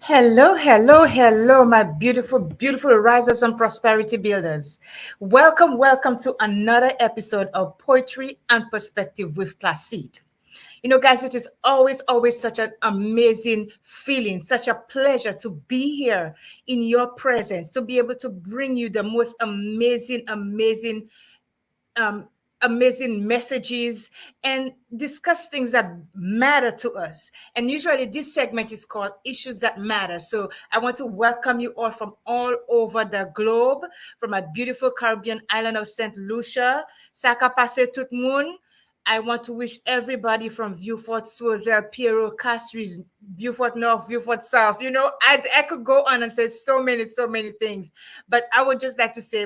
Hello, hello, hello, my beautiful, beautiful risers and prosperity builders. Welcome, welcome to another episode of Poetry and Perspective with Placide. Guys, it is always, always such an amazing feeling, such a pleasure to be here in your presence, to be able to bring you the most um, amazing messages and discuss things that matter to us. And usually this segment is called Issues That Matter. So I want to welcome you all from all over the globe, from a beautiful Caribbean island of St. Lucia, Saka Passe Tout Moun. I want to wish everybody from Beaufort, Swazel, Piero, Castries, Beaufort North, Beaufort South. I could go on and say so many things, but I would just like to say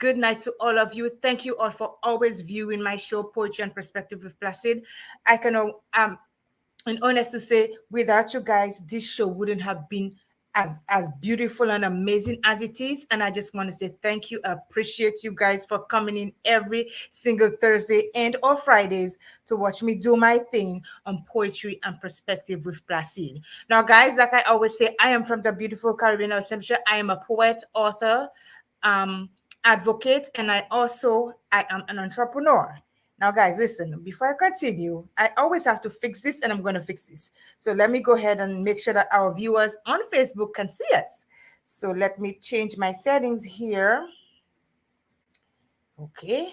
good night to all of you. Thank you all for always viewing my show, Poetry and Perspective with Placide. I can, and honest to say, without you guys, this show wouldn't have been as beautiful and amazing as it is. And I just want to say thank you. I appreciate you guys for coming in every single Thursday and or Fridays to watch me do my thing on Poetry and Perspective with Placide. Now, guys, like I always say, I am from the beautiful Caribbean of Central. I am a poet, author, um, advocate, and I am an entrepreneur. Now, guys, listen, before I continue, I always have to fix this, and I'm going to fix this. So let me go ahead and make sure that our viewers on Facebook can see us. So let me change my settings here. Okay.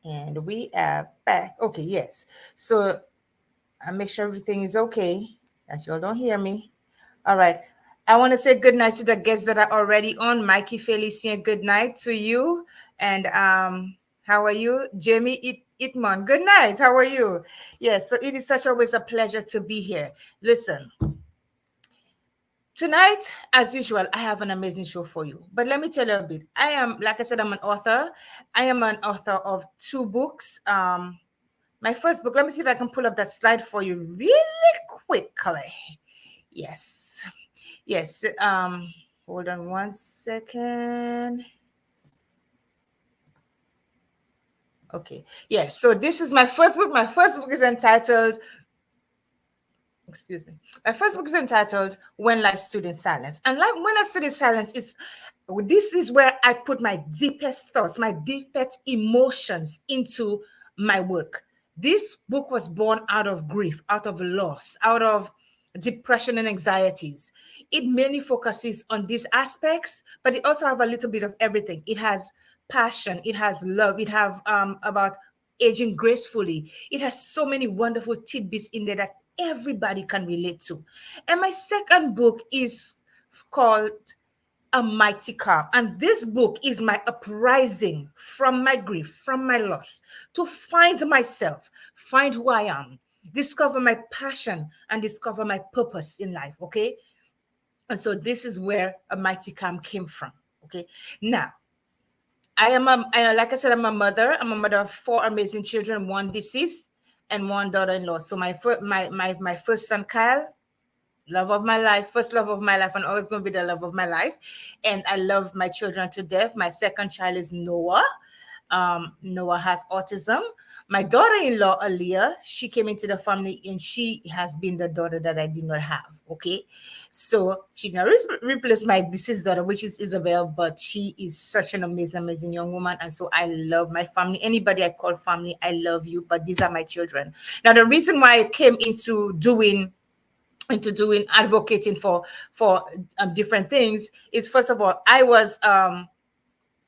And we are back. Okay, yes. So I make sure everything is okay. That you all don't hear me. All right. I want to say good night to the guests that are already on. Mikey Felicien, good night to you. And how are you? Jamie Itman, good night. How are you? Yes, so it is such always a pleasure to be here. Listen, tonight, as usual, I have an amazing show for you. But let me tell you a bit. Like I said, I'm an author. I am an author of two books. My first book, let me see if I can pull up that slide for you really quickly. Yes. Yes. Hold on one second. Okay. Yes. So this is my first book. My first book is entitled, excuse me. My first book is entitled When Life Stood in Silence. And When Life Stood in Silence this is where I put my deepest thoughts, my deepest emotions into my work. This book was born out of grief, out of loss, out of depression and anxieties. It mainly focuses on these aspects, but it also have a little bit of everything. It has passion, it has love, it have about aging gracefully. It has so many wonderful tidbits in there that everybody can relate to. And my second book is called A Mighty Calm. And this book is my uprising from my grief, from my loss, to find myself, find who I am, discover my passion, and discover my purpose in life. Okay. And so this is where A Mighty Calm came from. Okay. Now, like I said, I'm a mother. I'm a mother of four amazing children, one deceased and one daughter-in-law. So my first son, Kyle, love of my life, first love of my life, and always going to be the love of my life. And I love my children to death. My second child is Noah. Noah has autism. My daughter-in-law, Aaliyah, she came into the family and she has been the daughter that I did not have. Okay. So she now replaced my deceased daughter, which is Isabel, but she is such an amazing, amazing young woman. And so I love my family. Anybody I call family, I love you, but these are my children. Now, the reason why I came into doing advocating for different things is, first of all, I was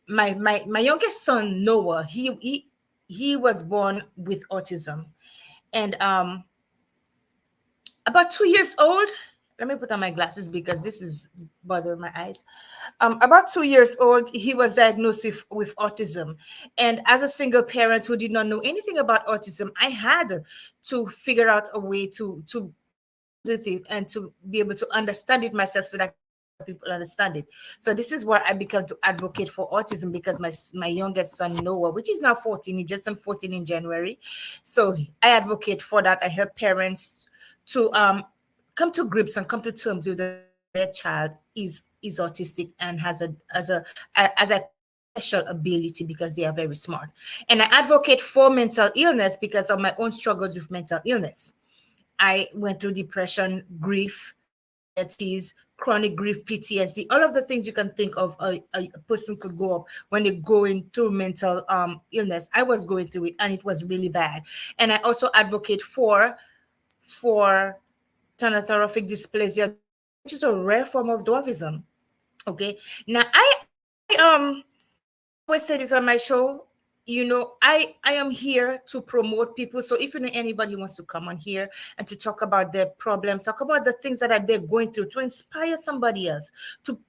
my youngest son Noah, he was born with autism, and about 2 years old. Let me put on my glasses because this is bothering my eyes. About 2 years old, he was diagnosed with autism. And as a single parent who did not know anything about autism, I had to figure out a way to with it and to be able to understand it myself so that people understand it. So this is where I began to advocate for autism, because my youngest son Noah, which is now 14, he just turned 14 in January. So I advocate for that. I help parents to come to grips and come to terms with their child is autistic and has a special ability, because they are very smart. And I advocate for mental illness because of my own struggles with mental illness. I went through depression, grief, anxieties, chronic grief, PTSD, all of the things you can think of a person could go up when they're going through mental illness. I was going through it and it was really bad. And I also advocate for tonothoracic dysplasia dwarfism, which is a rare form of dwarfism. Okay. Now I always say this on my show. I am here to promote people. So if you know anybody who wants to come on here and to talk about their problems, talk about the things that they're going through, to inspire somebody else,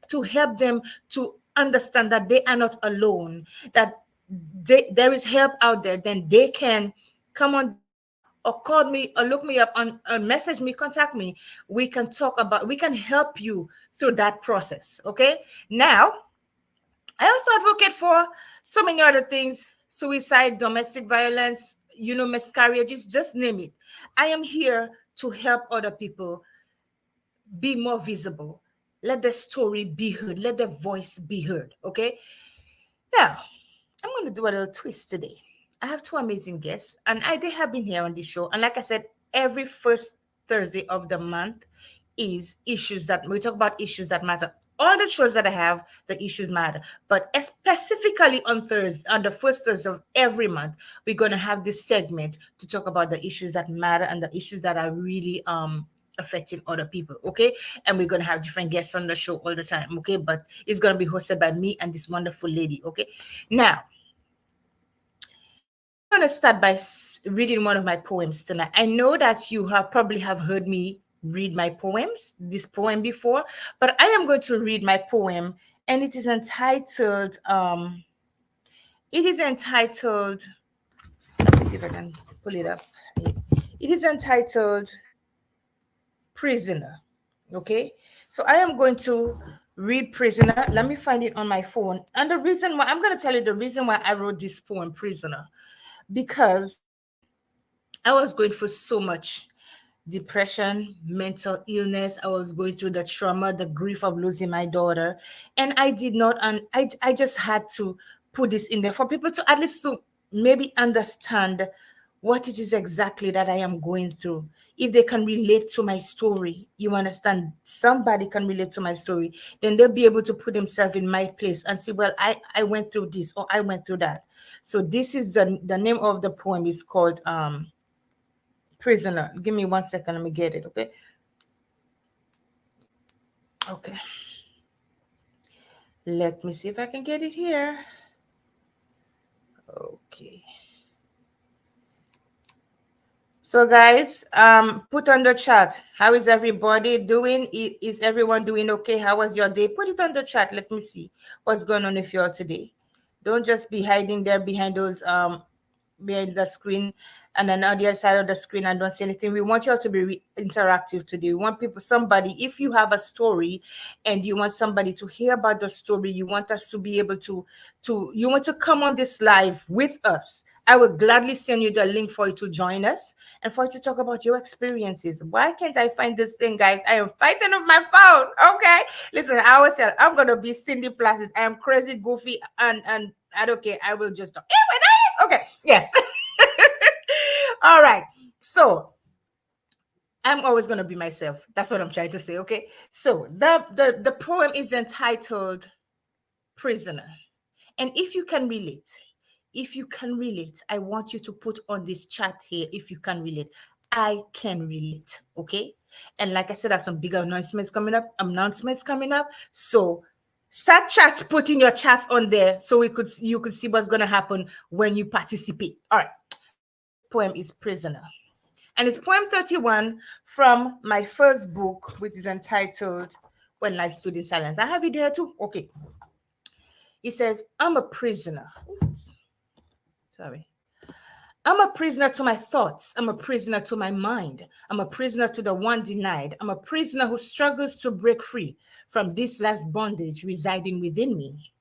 to help them to understand that they are not alone, that there is help out there, then they can come on the show or call me or look me up on message me, contact me. We can help you through that process. Okay. Now I also advocate for so many other things: suicide, domestic violence, miscarriages, just name it. I am here to help other people be more visible. Let the story be heard. Let the voice be heard. Okay. Now, I'm going to do a little twist today. I have two amazing guests, and they have been here on this show. And like I said, every first Thursday of the month is issues that we talk about, issues that matter. All the shows that I have, the issues matter. But specifically on Thursday, on the first Thursday of every month, we're going to have this segment to talk about the issues that matter and the issues that are really affecting other people. Okay. And we're going to have different guests on the show all the time. Okay. But it's going to be hosted by me and this wonderful lady. Okay. Now, I'm going to start by reading one of my poems tonight. I know that you have probably have heard me read my poems, this poem before, but I am going to read my poem, and it is entitled, let me see if I can pull it up. It is entitled Prisoner. Okay. So I am going to read Prisoner. Let me find it on my phone. And the reason why I'm going to tell you the reason why I wrote this poem, Prisoner, because I was going through so much depression, mental illness. I was going through the trauma, the grief of losing my daughter. And I did not, and I just had to put this in there for people to at least to maybe understand what it is exactly that I am going through. If they can relate to my story, you understand, somebody can relate to my story, then they'll be able to put themselves in my place and say, well, I went through this or I went through that. So this is the name of the poem is called Prisoner. Give me 1 second. Let me get it. Okay. Okay. Let me see if I can get it here. Okay. So guys, put on the chat. How is everybody doing? Is everyone doing okay? How was your day? Put it on the chat. Let me see what's going on with you all today. Don't just be hiding there behind those behind the screen and then on the other side of the screen and don't say anything. We want you all to be interactive today. We want somebody, if you have a story and you want somebody to hear about the story, you want us to be able you want to come on this live with us. I will gladly send you the link for you to join us and for you to talk about your experiences. Why can't I find this thing, guys? I am fighting with my phone. Okay. Listen, I always say I'm gonna be Cindy Placid. I am crazy, goofy, and I don't care. I will just talk. Okay. Yes. All right. So I'm always going to be myself. That's what I'm trying to say. Okay. So the poem is entitled Prisoner. And if you can relate, I want you to put on this chat here. If you can relate, I can relate. Okay. And like I said, I have some big announcements coming up. So start putting your chats on there so you could see what's going to happen when you participate. All right. So the poem is Prisoner. And it's poem 31 from my first book, which is entitled When Life Stood in Silence. I have it here too. Okay. It says, I'm a prisoner. Oops. Sorry. I'm a prisoner to my thoughts. I'm a prisoner to my mind. I'm a prisoner to the one denied. I'm a prisoner who struggles to break free from this life's bondage residing within me.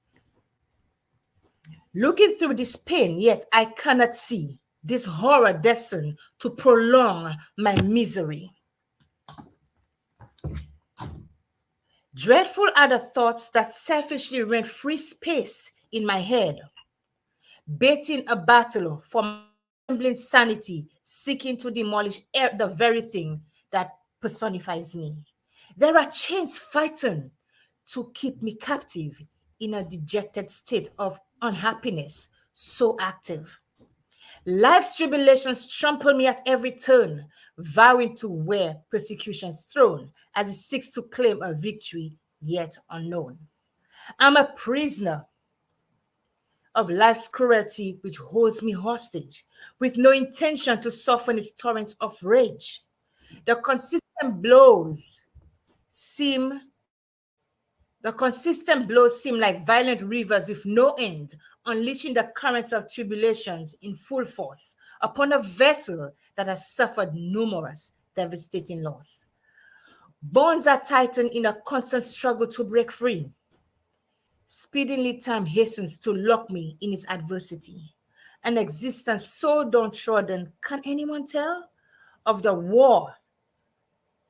Looking through this pain, yet I cannot see this horror destined to prolong my misery. Dreadful are the thoughts that selfishly rent free space in my head, baiting a battle for my trembling sanity, seeking to demolish the very thing that personifies me. There are chains fighting to keep me captive in a dejected state of unhappiness, so active. Life's tribulations trample me at every turn, vowing to wear persecution's throne as it seeks to claim a victory yet unknown. I'm a prisoner of life's cruelty which holds me hostage, with no intention to soften its torrents of rage. The consistent blows seem like violent rivers with no end, unleashing the currents of tribulations in full force upon a vessel that has suffered numerous devastating loss. Bonds are tightened in a constant struggle to break free. Speedily time hastens to lock me in its adversity. An existence so downtrodden, can anyone tell? Of the war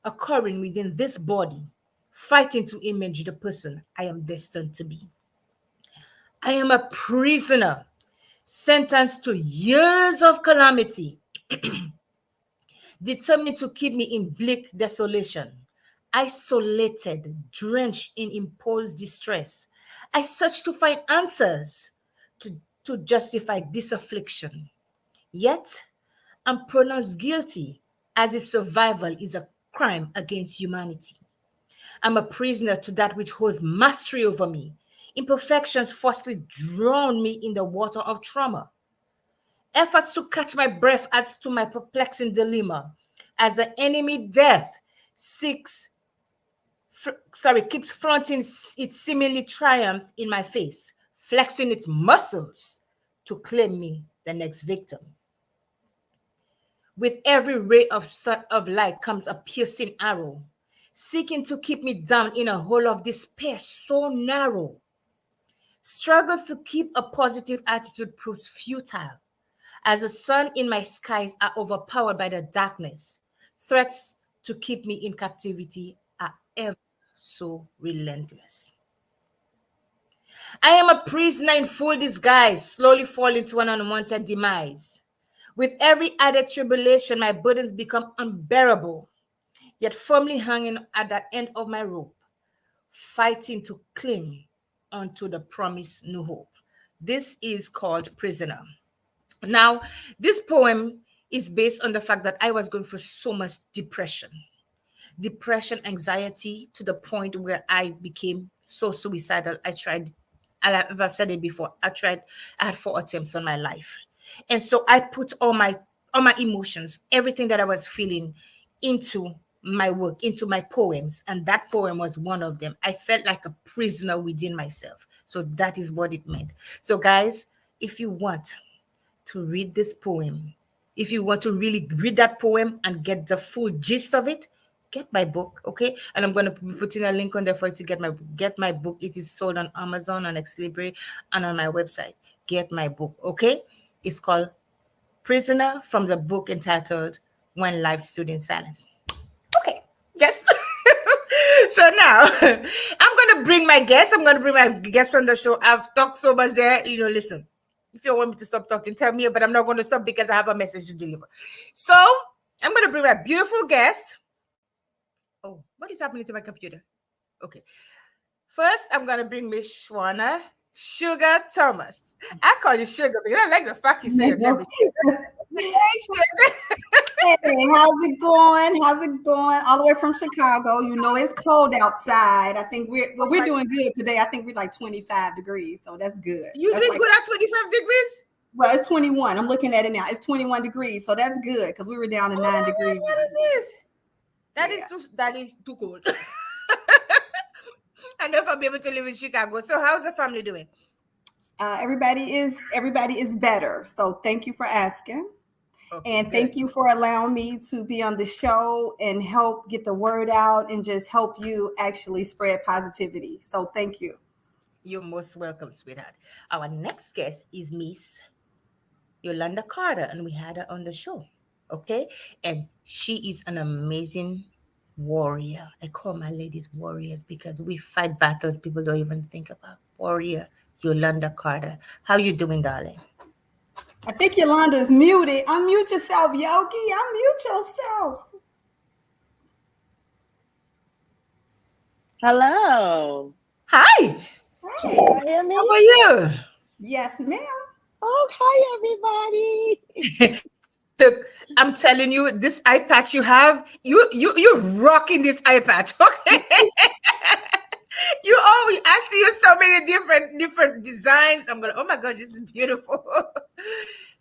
occurring within this body, fighting to image the person I am destined to be. I am a prisoner, sentenced to years of calamity, determined to keep me in bleak desolation, isolated, drenched in imposed distress. I search to find answers to justify this affliction. Yet, I'm pronounced guilty as if survival is a crime against humanity. I'm a prisoner to that which holds mastery over me. Imperfections falsely drown me in the water of trauma. Efforts to catch my breath adds to my perplexing dilemma as the enemy death seeks, keeps flaunting its seemingly triumph in my face, flexing its muscles to claim me the next victim. With every ray of light comes a piercing arrow, seeking to keep me down in a hole of despair so narrow. Struggles to keep a positive attitude proves futile, as the sun in my skies are overpowered by the darkness. Threats to keep me in captivity are ever so relentless. I am a prisoner in full disguise, slowly falling to an unwanted demise. With every added tribulation, my burdens become unbearable, yet firmly hanging at the end of my rope, fighting to cling onto the promised new hope. This is called Prisoner. Now, this poem is based on the fact that I was going through so much depression, anxiety, to the point where I became so suicidal. I've said it before. I had 4 attempts on my life. And so I put all my emotions, everything that I was feeling into my work, into my poems. And that poem was one of them. I felt like a prisoner within myself. So that is what it meant. So guys, if you want to read this poem, if you want to really read that poem and get the full gist of it, get my book, okay? And I'm going to be putting a link on there for you to get my book. It is sold on Amazon, on Xlibris, and on my website. Get my book, okay? It's called Prisoner, from the book entitled When Life Stood in Silence. Okay, yes. So now I'm going to bring my guests. I'm going to bring my guests on the show. I've talked so much there. Listen, if you want me to stop talking, tell me, but I'm not going to stop because I have a message to deliver. So I'm going to bring my beautiful guest. Oh, what is happening to my computer? Okay. First, I'm going to bring Miss Shwana Thomas. I call you Sugar because I like the fact you say your name. Hey, how's it going? How's it going? All the way from Chicago. It's cold outside. I think we're doing good today. I think we're like 25 degrees, so that's good. You've been good at 25 degrees? Well, it's 21. I'm looking at it now. It's 21 degrees, so that's good because we were down to 9 degrees. What is this? That is too cold. I know if I'll be able to live in Chicago. So how's the family doing? Everybody is better. So thank you for asking. Okay, and thank you for allowing me to be on the show and help get the word out and just help you actually spread positivity. So thank you. You're most welcome, sweetheart. Our next guest is Miss Yolanda Carter, and we had her on the show. Okay? And she is an amazing warrior. I call my ladies warriors because we fight battles people don't even think about. Warrior Yolanda Carter. How you doing, darling? I think Yolanda is muted. Unmute yourself, Yogi. Unmute yourself. Hello. Hi. Can Hey. y'all hear How me? are you? Yes, ma'am. Oh, hi, everybody. Look, I'm telling you, this eye patch you have, you rocking this eye patch. Okay. You always, I see you so many different designs. I'm gonna, oh my god, this is beautiful.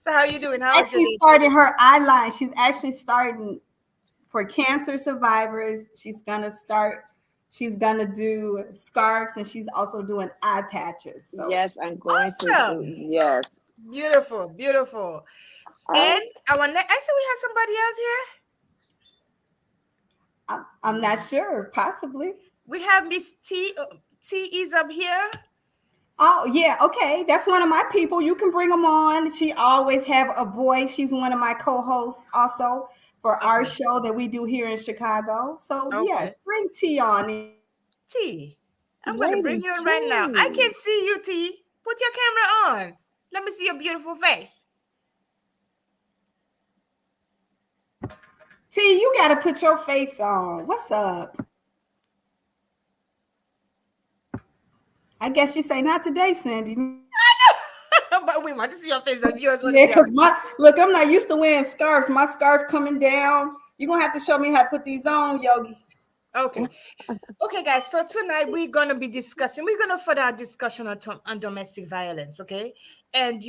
So how are you She's doing? How was your actually day today? started her eyeline. She's actually starting for cancer survivors. She's gonna do scarves and she's also doing eye patches. So Yes, I'm going to do, Awesome. yes. Beautiful, beautiful. Uh, And I see we have somebody else here. I'm not sure, possibly. We have Miss T. T is up here. Oh yeah, okay. That's one of my people. You can bring them on. She always have a voice. She's one of my co-hosts also for our Okay. show that we do here in Chicago. So yes, Okay. bring T on in. T. I'm gonna bring Lady you in right now. I can T. see you, T. Put your camera on. Let me see your beautiful face. T, you got to put your face on. What's up? I guess you say not today, Cindy. But we want to see your face. The viewers want to Yeah, see your because my look, I'm not used to wearing scarves. My scarf coming down. You're gonna have to show me how to put these on, Yogi. Okay. Okay, guys. So tonight we're gonna be discussing. We're gonna further our discussion on domestic violence. Okay, and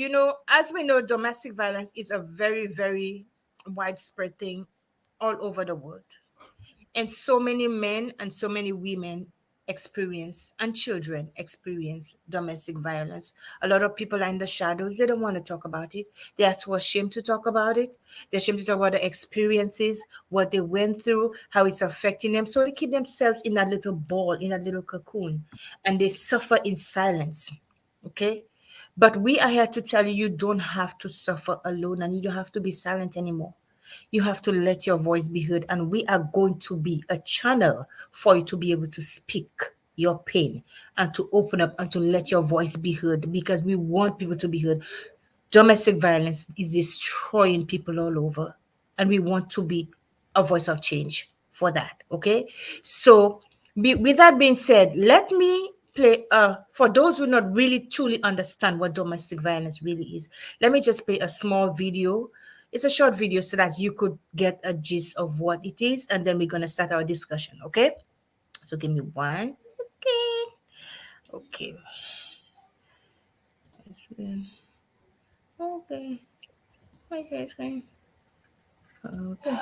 as we know, domestic violence is a very widespread thing all over the world. And so many men and so many women experience and children experience domestic violence. A lot of people are in the shadows. They don't want to talk about it. They are too ashamed to talk about it. They're ashamed to talk about the experiences, what they went through, how it's affecting them. So they keep themselves in a little ball, in a little cocoon, and they suffer in silence. Okay, but we are here to tell you, you don't have to suffer alone, and you don't have to be silent anymore. You have to let your voice be heard, and we are going to be a channel for you to be able to speak your pain and to open up and to let your voice be heard, because we want people to be heard. Domestic violence is destroying people all over, and we want to be a voice of change for that. Okay, so with that being said, let me play for those who not really truly understand what domestic violence really is. Let me just play a small video. It's a short video so that you could get a gist of what it is, and then we're going to start our discussion. Okay, so give me one second. Okay. Okay. Okay, screen. Okay.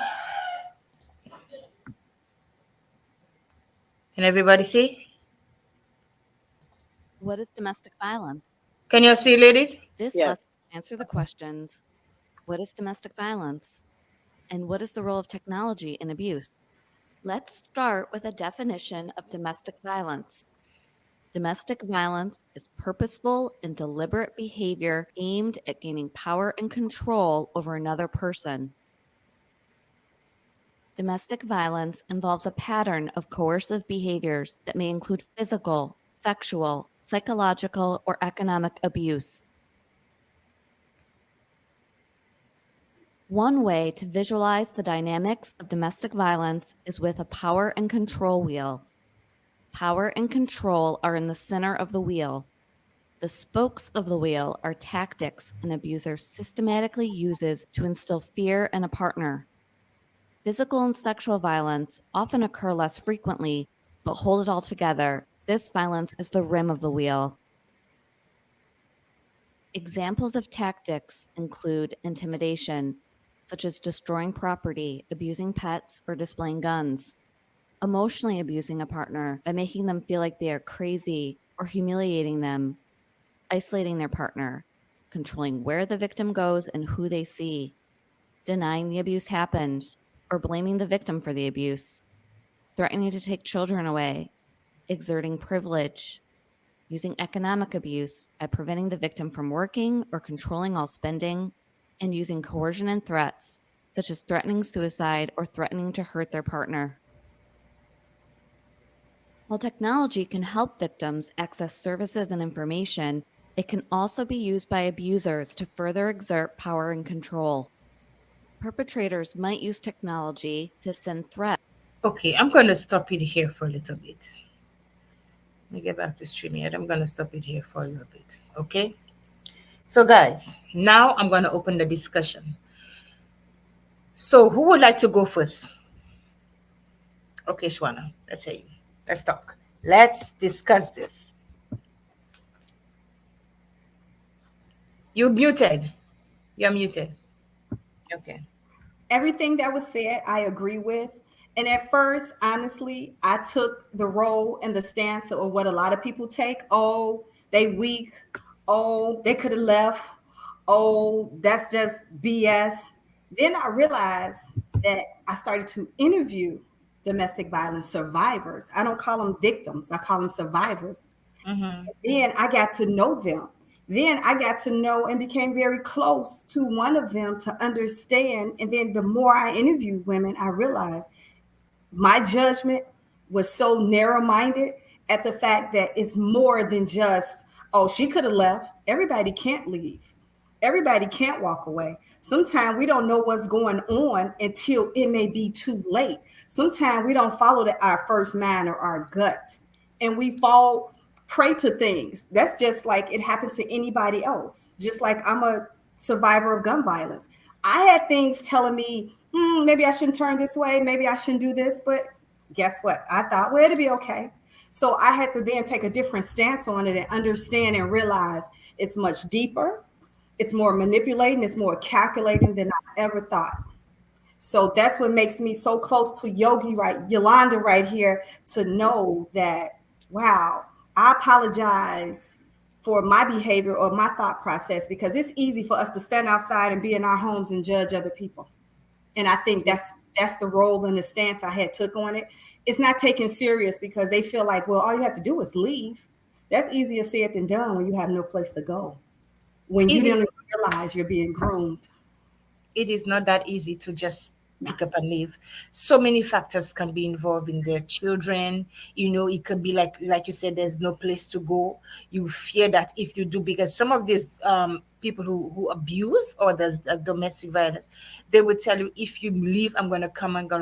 Can everybody see? What is domestic violence? Can you see, ladies? This Yes. lesson will answer the questions: what is domestic violence? And what is the role of technology in abuse? Let's start with a definition of domestic violence. Domestic violence is purposeful and deliberate behavior aimed at gaining power and control over another person. Domestic violence involves a pattern of coercive behaviors that may include physical, sexual, psychological, or economic abuse. One way to visualize the dynamics of domestic violence is with a power and control wheel. Power and control are in the center of the wheel. The spokes of the wheel are tactics an abuser systematically uses to instill fear in a partner. Physical and sexual violence often occur less frequently, but hold it all together. This violence is the rim of the wheel. Examples of tactics include intimidation, such as destroying property, abusing pets, or displaying guns; emotionally abusing a partner by making them feel like they are crazy or humiliating them; isolating their partner, controlling where the victim goes and who they see; denying the abuse happened, or blaming the victim for the abuse; threatening to take children away; exerting privilege; using economic abuse by preventing the victim from working or controlling all spending; and using coercion and threats, such as threatening suicide or threatening to hurt their partner. While technology can help victims access services and information, it can also be used by abusers to further exert power and control. Perpetrators might use technology to send threats. Okay, I'm going to stop it here for a little bit. Let me get back to StreamYard. I'm gonna stop it here for a little bit. Okay. So guys, now I'm gonna open the discussion. So who would like to go first? Okay, Shwana, let's hear you. Let's talk. Let's discuss this. You muted. You're muted. Okay. Everything that was said, I agree with. And at first, honestly, I took the role and the stance of what a lot of people take. Oh, they weak. Oh, they could have left. Oh, that's just BS. Then I realized that I started to interview domestic violence survivors. I don't call them victims, I call them survivors. Mm-hmm. Then I got to know them. Then I got to know and became very close to one of them to understand. And then the more I interviewed women, I realized my judgment was so narrow minded at the fact that it's more than just, oh, she could have left. Everybody can't leave. Everybody can't walk away. Sometimes we don't know what's going on until it may be too late. Sometimes we don't follow our first mind or our gut, and we fall prey to things. That's just like it happens to anybody else. Just like I'm a survivor of gun violence. I had things telling me, maybe I shouldn't turn this way, maybe I shouldn't do this, but guess what? I thought, well, it'll be okay. So I had to then take a different stance on it and understand and realize it's much deeper, it's more manipulating, it's more calculating than I ever thought. So that's what makes me so close to Yolanda right here, to know that, wow, I apologize for my behavior or my thought process, because it's easy for us to stand outside and be in our homes and judge other people. And I think that's the role and the stance I had took on it. It's not taken serious because they feel like, well, all you have to do is leave. That's easier said than done when you have no place to go, when you It is don't realize you're being groomed. it is not that easy to just pick up and leave. So many factors can be involved in their children. It could be like you said, there's no place to go. You fear that if you do, because some of these people who abuse or there's domestic violence, they would tell you, if you leave, I'm gonna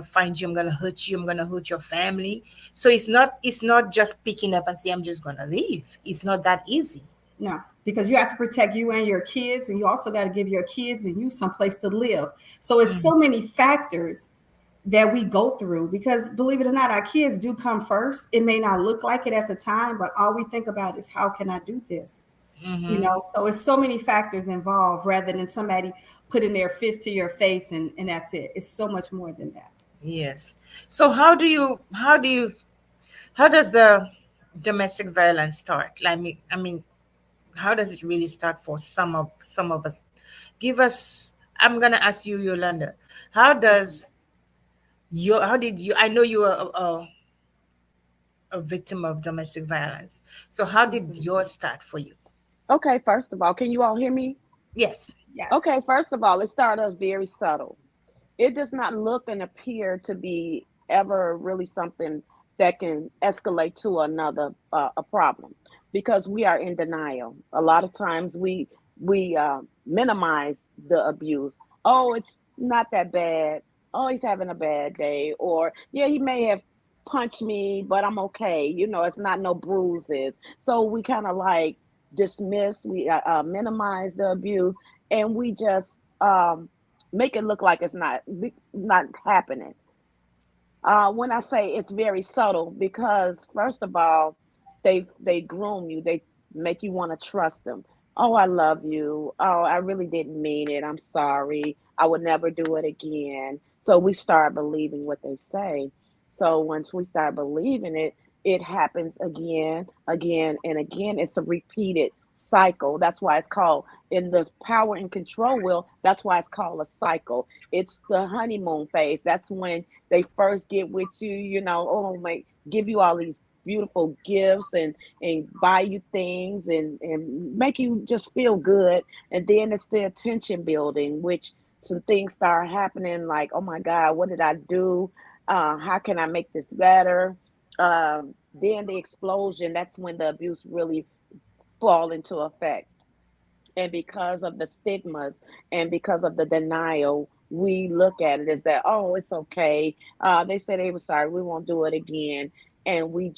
find you, I'm gonna hurt you, I'm gonna hurt your family. So it's not just picking up and say, I'm just gonna leave. It's not that easy. No, because you have to protect you and your kids, and you also got to give your kids and you some place to live. So it's Mhm. so many factors that we go through, because believe it or not, our kids do come first. It may not look like it at the time, but all we think about is, how can I do this? Mhm. So it's so many factors involved rather than somebody putting their fist to your face and that's it. It's so much more than that. Yes. So how does the domestic violence start? I mean, how does it really start for some of us? Give us. I'm gonna ask you, Yolanda. How does your how did you? I know you were a victim of domestic violence. So how did Mhm. yours start for you? Okay, first of all, can you all hear me? Yes. Yes. Okay, first of all, it started us very subtle. It does not look and appear to be ever really something that can escalate to another a problem, because we are in denial. A lot of times we minimize the abuse. Oh, it's not that bad. Oh, he's having a bad day, or yeah, he may have punched me, but I'm okay. It's not no bruises. So we kind of like dismiss, we minimize the abuse, and we just make it look like it's not happening. When I say it's very subtle, because first of all, they groom you, they make you want to trust them. Oh, I love you. Oh, I really didn't mean it. I'm sorry. I would never do it again. So we start believing what they say. So once we start believing it, it happens again, again, and again. It's a repeated cycle. That's why it's called, in the power and control wheel, that's why it's called a cycle. It's the honeymoon phase. That's when they first get with you, oh my, give you all these beautiful gifts and buy you things and make you just feel good. And then it's the attention building, which some things start happening, like, oh my God, what did I do? How can I make this better? Then the explosion, that's when the abuse really fall into effect. And because of the stigmas and because of the denial, we look at it as that, oh, it's okay. They said they were sorry, we won't do it again. and we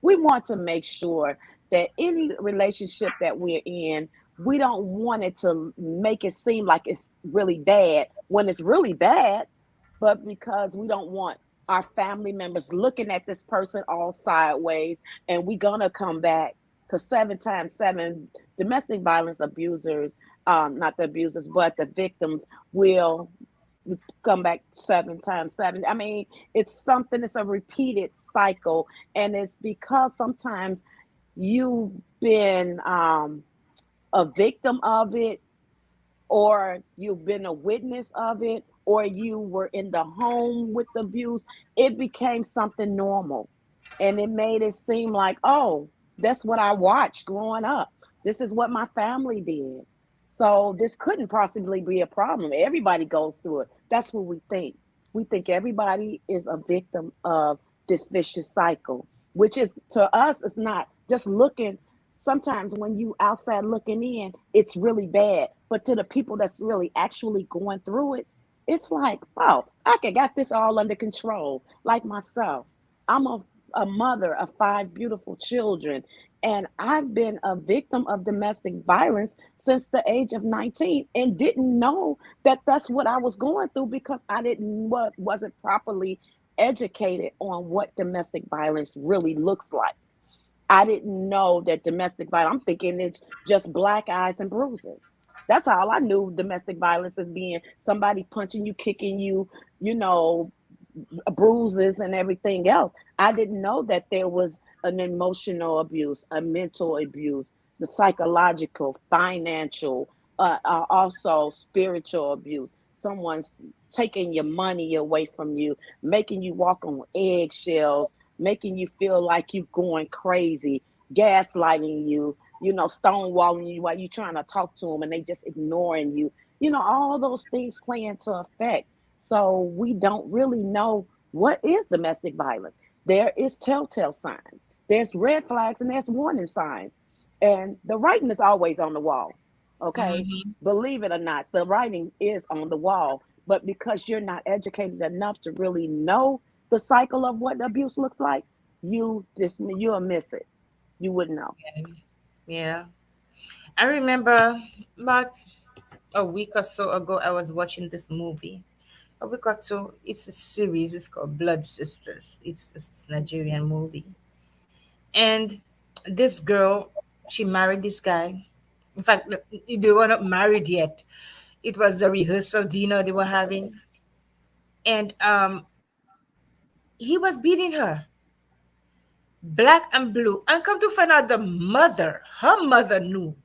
want to make sure that any relationship that we're in, we don't want it to make it seem like it's really bad when it's really bad, but because we don't want our family members looking at this person all sideways, and we gonna come back, because 7 times 7 domestic violence abusers, not the abusers but the victims, will come back 7 times 7. I mean, it's a repeated cycle. And it's because sometimes you've been a victim of it, or you've been a witness of it, or you were in the home with the abuse. It became something normal, and it made it seem like, oh, that's what I watched growing up. This is what my family did. So this couldn't possibly be a problem. Everybody goes through it. That's what we think. We think everybody is a victim of this vicious cycle, which is, to us, it's not. Just looking, sometimes when you outside looking in, it's really bad. But to the people that's really actually going through it, it's like, oh, got this all under control. Like myself, I'm a mother of 5 beautiful children, and I've been a victim of domestic violence since the age of 19, and didn't know that that's what I was going through, because I didn't wasn't properly educated on what domestic violence really looks like. I didn't know that domestic violence, I'm thinking it's just black eyes and bruises. That's all I knew domestic violence as being: somebody punching you, kicking you, you know, bruises and everything else. I didn't know that there was an emotional abuse, a mental abuse, the psychological, financial, also spiritual abuse. Someone's taking your money away from you, making you walk on eggshells, making you feel like you're going crazy, gaslighting you, stonewalling you while you're trying to talk to them and they just ignoring you. All those things play into effect. So we don't really know what is domestic violence. There is telltale signs. There's red flags and there's warning signs. And the writing is always on the wall. Okay? Mhm. Believe it or not, the writing is on the wall. But because you're not educated enough to really know the cycle of what abuse looks like, you'll miss it. You wouldn't know. Yeah. I remember about a week or so ago, I was watching this movie. A week or two, it's a series. It's called Blood Sisters. It's a Nigerian movie. And this girl, she married this guy. In fact, they were not married yet. It was the rehearsal dinner they were having. And he was beating her, black and blue. And come to find out, her mother knew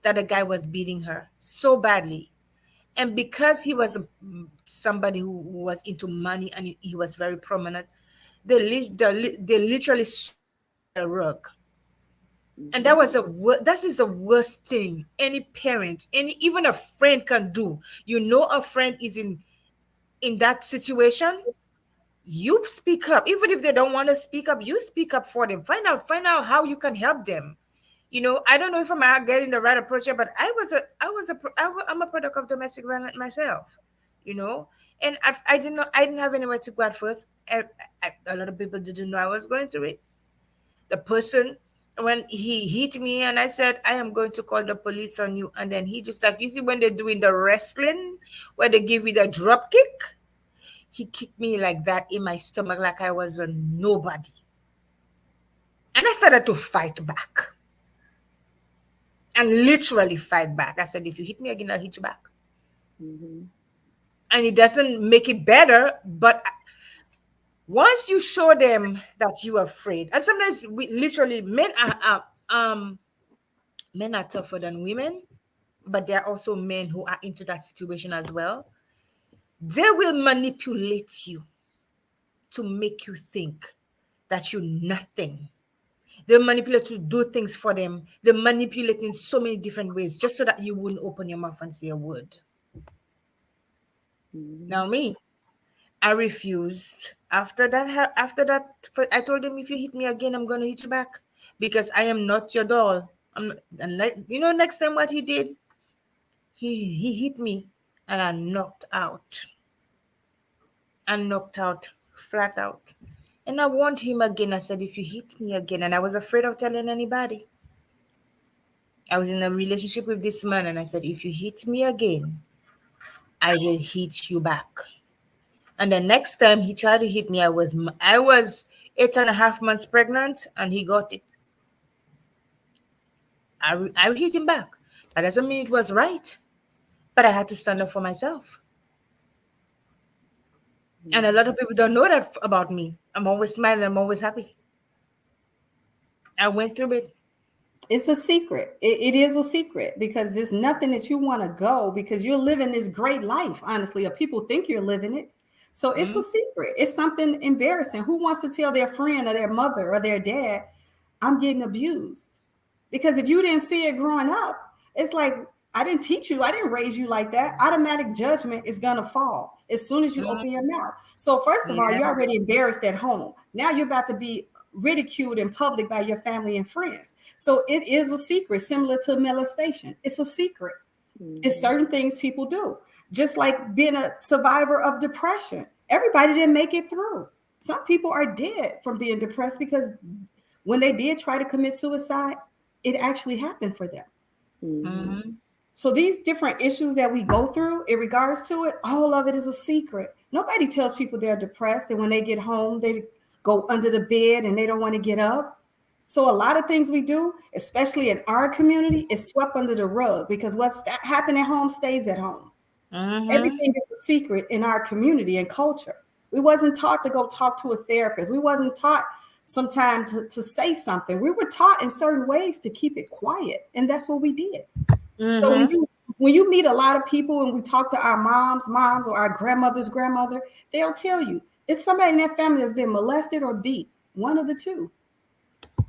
that the guy was beating her so badly. And because he was somebody who was into money, and he was very prominent, they literally swept it under the rug. And Hmm. that is the worst thing any parent, any even a friend can do. A friend is in that situation. You speak up, even if they don't want to speak up. You speak up for them. Find out how you can help them. I don't know if I'm getting the right approach here, but I'm a product of domestic violence myself. you know and I didn't have anywhere to go at first. A lot of people didn't know I was going through it. The person, when he hit me, and I said, I am going to call the police on you, and then he just, like, you see when they're doing the wrestling where they give you the drop kick, he kicked me like that in my stomach, like I was a nobody. And I started to fight back, and literally fight back. I said, if you hit me again, I'll hit you back. Hmm. And it doesn't make it better, but once you show them that you're afraid, and sometimes we literally, men are tougher than women, but there are also men who are into that situation as well. They will manipulate you to make you think that you're nothing. They manipulate you to do things for them. They manipulate in so many different ways just so that you wouldn't open your mouth and say a word. Hmm. Now me, I refused. I told him, if you hit me again, I'm gonna hit you back, because I am not your doll. I'm not, and next time what he did, he hit me, and I knocked out, flat out. And I warned him again. I said, if you hit me again, and I was afraid of telling anybody. I was in a relationship with this man, and I said, if you hit me again, I will hit you back. And the next time he tried to hit me, I was 8.5 months pregnant, and he got it. I hit him back. That doesn't mean it was right, but I had to stand up for myself. And a lot of people don't know that about me. I'm always smiling. I'm always happy. I went through it. It's a secret. It is a secret because there's nothing that you want to go because you're living this great life, honestly, or people think you're living it. So it's a Mhm. secret. It's something embarrassing. Who wants to tell their friend or their mother or their dad, I'm getting abused? Because if you didn't see it growing up, it's like, I didn't teach you, I didn't raise you like that. Automatic judgment is going to fall as soon as you Mhm. open your mouth. So, first of all, Yeah. you're already embarrassed at home. Now you're about to be ridiculed in public by your family and friends. So, it is a secret, similar to molestation. It's a secret. It's Mhm. certain things people do, just like being a survivor of depression. Everybody didn't make it through. Some people are dead from being depressed because when they did try to commit suicide, it actually happened for them. Mhm. Mhm. So these different issues that we go through in regards to it, all of it is a secret. Nobody tells people they're depressed and when they get home, they go under the bed and they don't want to get up. So a lot of things we do, especially in our community, is swept under the rug because what's happened at home stays at home. Mhm. Everything is a secret in our community and culture. We wasn't taught to go talk to a therapist. We wasn't taught sometimes to say something. We were taught in certain ways to keep it quiet, and that's what we did. So Mhm. when you meet a lot of people and we talk to our moms or our grandmother's grandmother, they'll tell you it's somebody in their family that's been molested or beat, one of the two.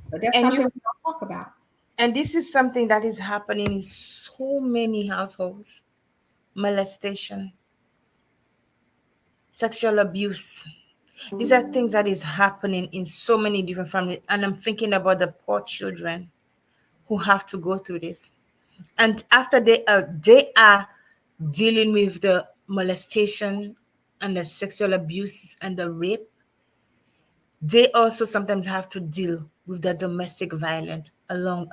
But that's And you something we don't talk about. and this is something that is happening in so many households. Molestation, sexual abuse. These are things that is happening in so many different families. And I'm thinking about the poor children who have to go through this. And after they are dealing with the molestation and the sexual abuse and the rape, they also sometimes have to deal with the domestic violence along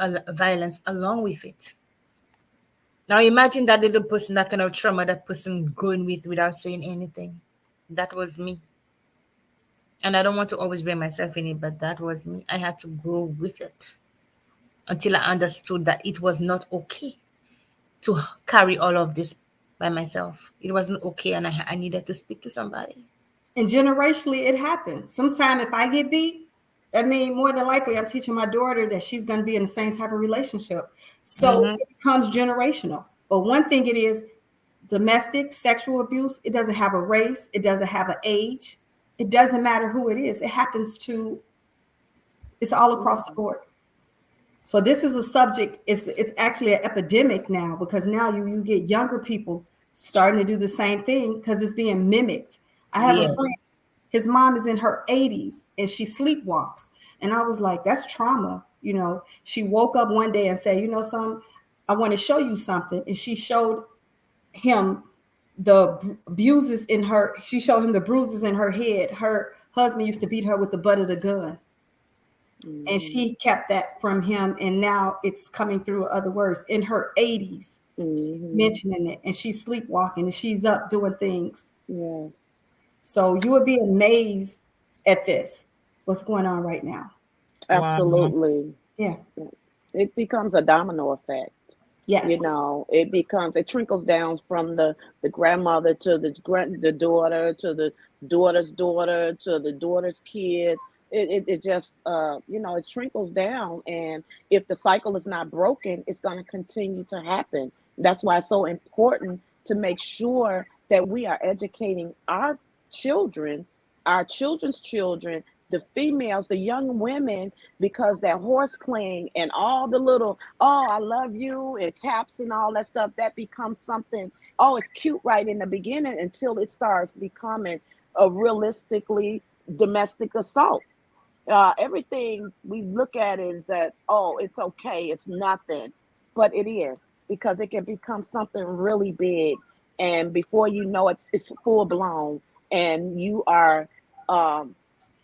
with it. Now imagine that little person, that kind of trauma that person growing with without saying anything. That was me. And I don't want to always blame myself in it, but that was me. I had to grow with it until I understood that it was not okay to carry all of this by myself. It wasn't okay, and I needed to speak to somebody. And generationally, it happens. Sometimes if I get beat, I mean, more than likely, I'm teaching my daughter that she's going to be in the same type of relationship. So Mm-hmm. it becomes generational. But one thing it is domestic sexual abuse, it doesn't have a race, it doesn't have an age, it doesn't matter who it is. It happens to, it's all across the board. So this is a subject, it's actually an epidemic now because now you get younger people starting to do the same thing because it's being mimicked. I have a Yes. friend, his mom is in her 80s and she sleepwalks. And I was like, that's trauma. You know, she woke up one day and said, you know, some, I want to show you something. And she showed him the bruises in her, she showed him the bruises in her head. Her husband used to beat her with the butt of the gun. And Mhm. she kept that from him. And now it's coming through other words in her 80s. She's Mhm. mentioning it and she's sleepwalking and she's up doing things. Yes. So you would be amazed at this, what's going on right now. Wow. Absolutely. Yeah. It becomes a domino effect. You Yes. know, it trickles down from the grandmother to the daughter to the daughter's daughter to the daughter's kid. It just it trickles down, and if the cycle is not broken, it's going to continue to happen. That's why it's so important to make sure that we are educating our children, our children's children, the females, the young women, because that horse playing and all the little, oh, I love you, and taps and all that stuff, that becomes something, oh, it's cute right in the beginning until it starts becoming a realistically domestic assault. Everything we look at is that, oh, it's okay, it's nothing, but it is, because it can become something really big, and before you know it's full blown, and you are um,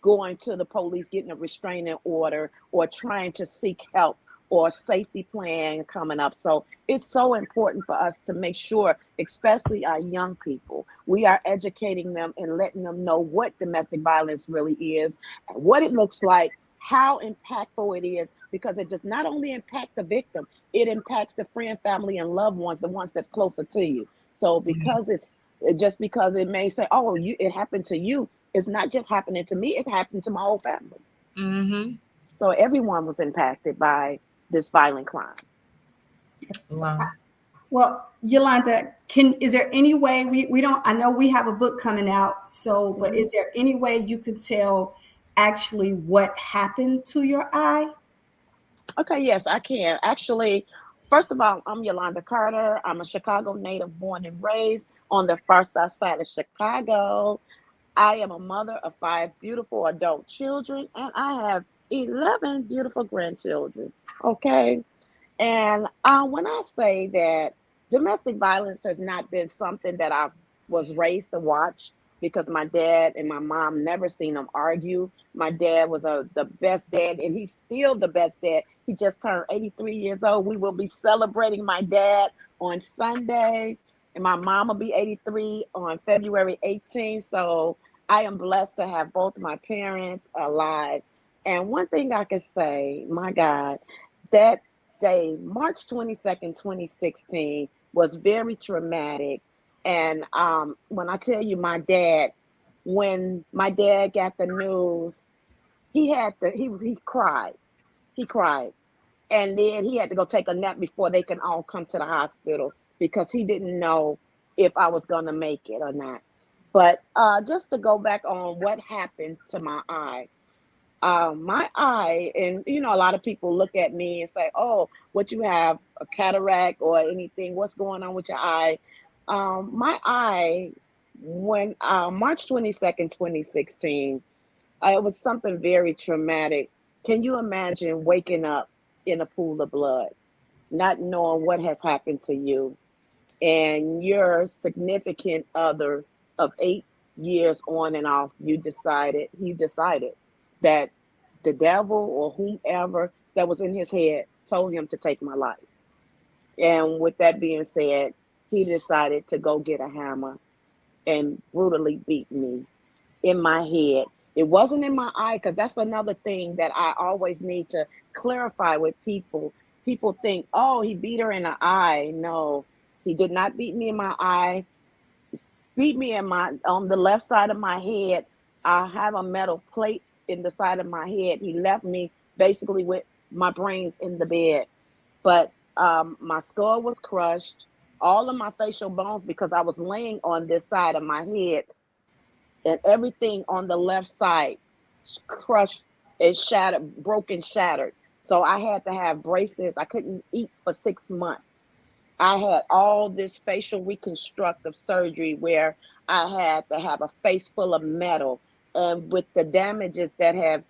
going to the police, getting a restraining order, or trying to seek help or safety plan coming up. So it's so important for us to make sure, especially our young people, we are educating them and letting them know what domestic violence really is, what it looks like, how impactful it is, because it does not only impact the victim, it impacts the friend, family, and loved ones, the ones that's closer to you. So because just because it may say, oh, it happened to you, it's not just happening to me, it's happened to my whole family. Mm-hmm. So everyone was impacted by this violent crime. Wow. Well, Yolanda, is there any way we don't, I know we have a book coming out, so, but is there any way you can tell actually what happened to your eye? Okay, yes, I can. Actually, first of all, I'm Yolanda Carter. I'm a Chicago native, born and raised on the far south side of Chicago. I am a mother of 5 beautiful adult children, and I have 11 beautiful grandchildren. Okay. And when I say that domestic violence has not been something that I was raised to watch, because my dad and my mom never seen them argue. My dad was the best dad, and he's still the best dad. He just turned 83 years old. We will be celebrating my dad on Sunday, and my mom will be 83 on February 18th. So I am blessed to have both my parents alive. And one thing I can say, my God, that day, March 22nd, 2016, was very traumatic. And when I tell you, when my dad got the news, he cried. He cried. And then he had to go take a nap before they can all come to the hospital, because he didn't know if I was going to make it or not. But just to go back on what happened to my eye, and a lot of people look at me and say, oh, what, you have a cataract or anything, what's going on with your eye? My eye, when March 22nd, 2016, it was something very traumatic. Can you imagine waking up in a pool of blood, not knowing what has happened to you, and your significant other of 8 years on and off, he decided that the devil or whomever that was in his head told him to take my life. And with that being said, he decided to go get a hammer and brutally beat me in my head. It wasn't in my eye, because that's another thing that I always need to clarify with people. People think, oh, he beat her in the eye. No, he did not beat me in my eye. Beat me on the left side of my head. I have a metal plate in the side of my head. He left me basically with my brains in the bed. But my skull was crushed, all of my facial bones, because I was laying on this side of my head, and everything on the left side crushed, it shattered, broken, shattered. So I had to have braces. I couldn't eat for 6 months. I had all this facial reconstructive surgery where I had to have a face full of metal. And with the damages that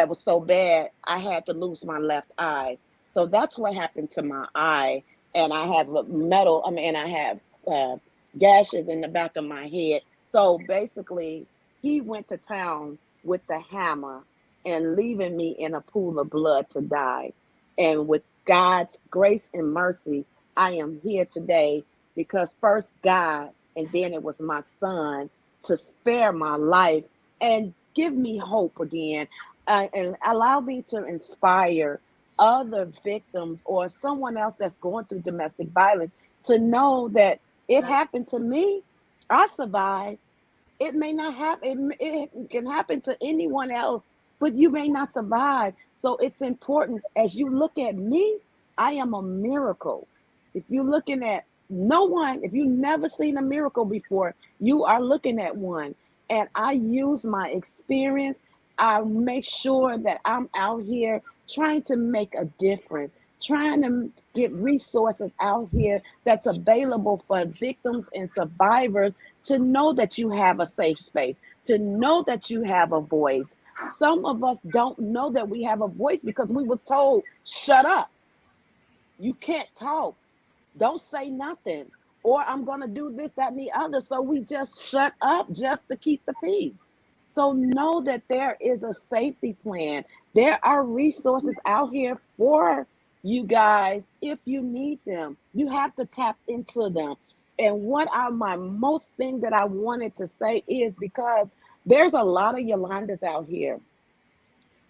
was so bad, I had to lose my left eye. So that's what happened to my eye. And I have I have gashes in the back of my head. So basically, he went to town with the hammer and leaving me in a pool of blood to die. And with God's grace and mercy, I am here today, because first God, and then it was my son, to spare my life and give me hope again, and allow me to inspire other victims or someone else that's going through domestic violence to know that it happened to me. I survived. It may not happen, it can happen to anyone else, but you may not survive. So it's important, as you look at me, I am a miracle. If you're looking at no one, if you've never seen a miracle before, you are looking at one. And I use my experience. I make sure that I'm out here trying to make a difference, trying to get resources out here that's available for victims and survivors, to know that you have a safe space, to know that you have a voice. Some of us don't know that we have a voice because we was told, shut up. You can't talk. Don't say nothing. Or I'm going to do this, that, and the other. So we just shut up just to keep the peace. So know that there is a safety plan. There are resources out here for you guys if you need them. You have to tap into them. And what are my most thing that I wanted to say is because there's a lot of Yolandas out here.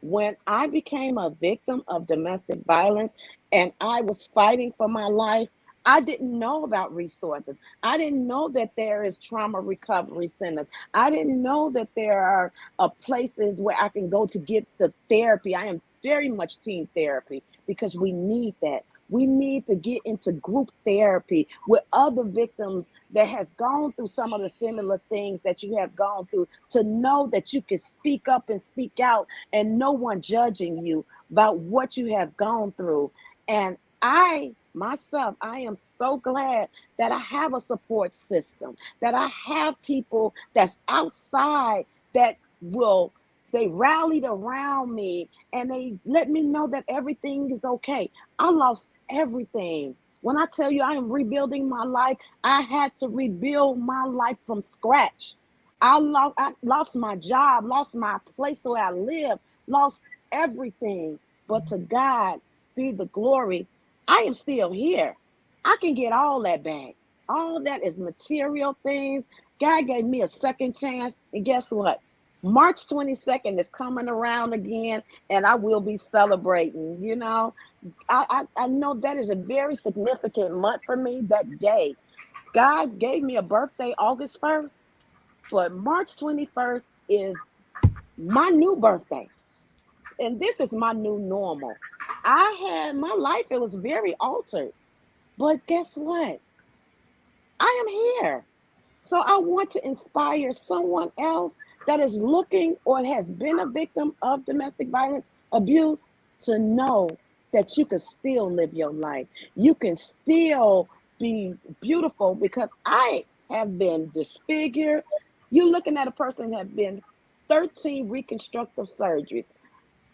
When I became a victim of domestic violence and I was fighting for my life, I didn't know about resources. I didn't know that there is trauma recovery centers. I didn't know that there are places where I can go to get the therapy. I am very much team therapy because we need that. We need to get into group therapy with other victims that has gone through some of the similar things that you have gone through to know that you can speak up and speak out and no one judging you about what you have gone through. And I myself, I am so glad that I have a support system, that I have people that's outside that will, they rallied around me and they let me know that everything is okay. I lost everything. When I tell you I am rebuilding my life, I had to rebuild my life from scratch. I lost my job, lost my place where I live, lost everything. But to God be the glory. I am still here. I can get all that back. All that is material things. God gave me a second chance. And guess what? March 22nd is coming around again, and I will be celebrating. You know, I know that is a very significant month for me that day. God gave me a birthday August 1st, but March 21st is my new birthday. And this is my new normal. I had my life, it was very altered. But guess what? I am here. So I want to inspire someone else that is looking or has been a victim of domestic violence abuse to know that you can still live your life. You can still be beautiful because I have been disfigured. You're looking at a person that have been 13 reconstructive surgeries.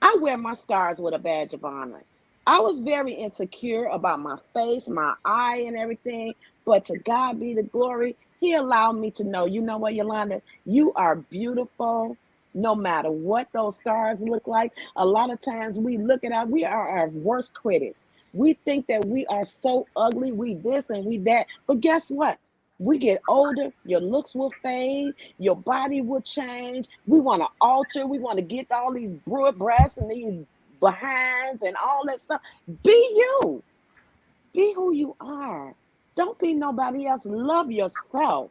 I wear my scars with a badge of honor. I was very insecure about my face, my eye, and everything. But to God be the glory. He allowed me to know, you know what, Yolanda, you are beautiful no matter what those scars look like. A lot of times we are our worst critics. We think that we are so ugly, we this and we that. But guess what? We get older, your looks will fade, your body will change. We want to alter, we want to get all these broad breasts and these behinds and all that stuff. Be you, be who you are. Don't be nobody else. Love yourself.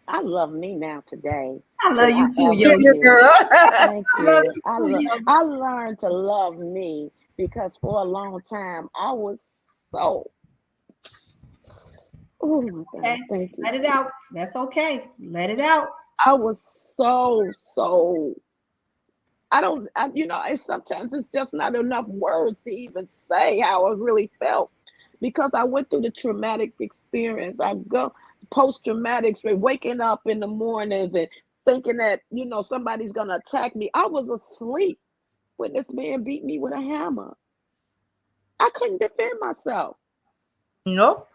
I love me now today I love than I you too, ever yo. Feel you, did. girl. Thank I love you. you too, yo. I learned to love me because for a long time I was so, oh my God, Okay, thank you, let it Jesus. out. That's okay. Let it out. I was so it's sometimes it's just not enough words to even say how I really felt because I went through the traumatic experience. I go post-traumatic, waking up in the mornings and thinking that, somebody's going to attack me. I was asleep when this man beat me with a hammer. I couldn't defend myself. No.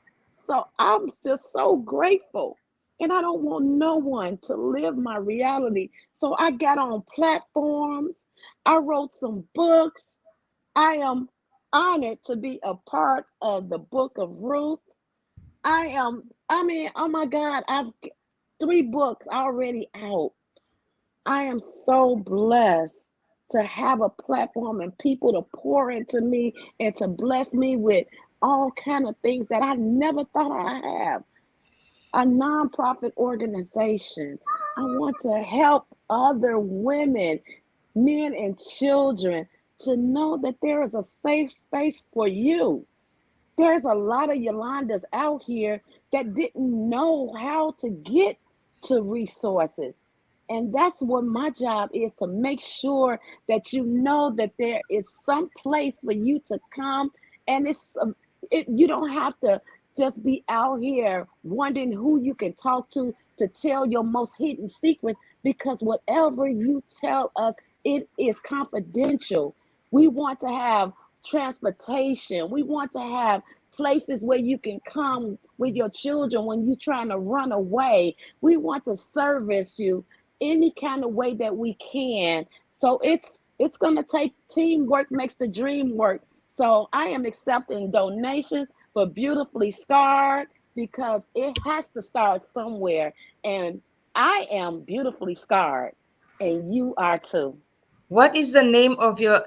So I'm just so grateful. And I don't want no one to live my reality. So I got on platforms. I wrote some books. I am honored to be a part of the book of Ruth. Oh my God, I've 3 books already out. I am so blessed to have a platform and people to pour into me and to bless me with all kind of things that I never thought I have. A nonprofit organization. I want to help other women, men, and children to know that there is a safe space for you. There's a lot of Yolandas out here that didn't know how to get to resources. And that's what my job is, to make sure that you know that there is some place for you to come. And you don't have to just be out here wondering who you can talk to tell your most hidden secrets, because whatever you tell us, it is confidential. We want to have transportation. We want to have places where you can come with your children when you're trying to run away. We want to service you. any kind of way that we can. So it's going to take teamwork makes the dream work. So I am accepting donations for Beautifully Scarred because it has to start somewhere. And I am beautifully scarred, and you are too. What is the name of your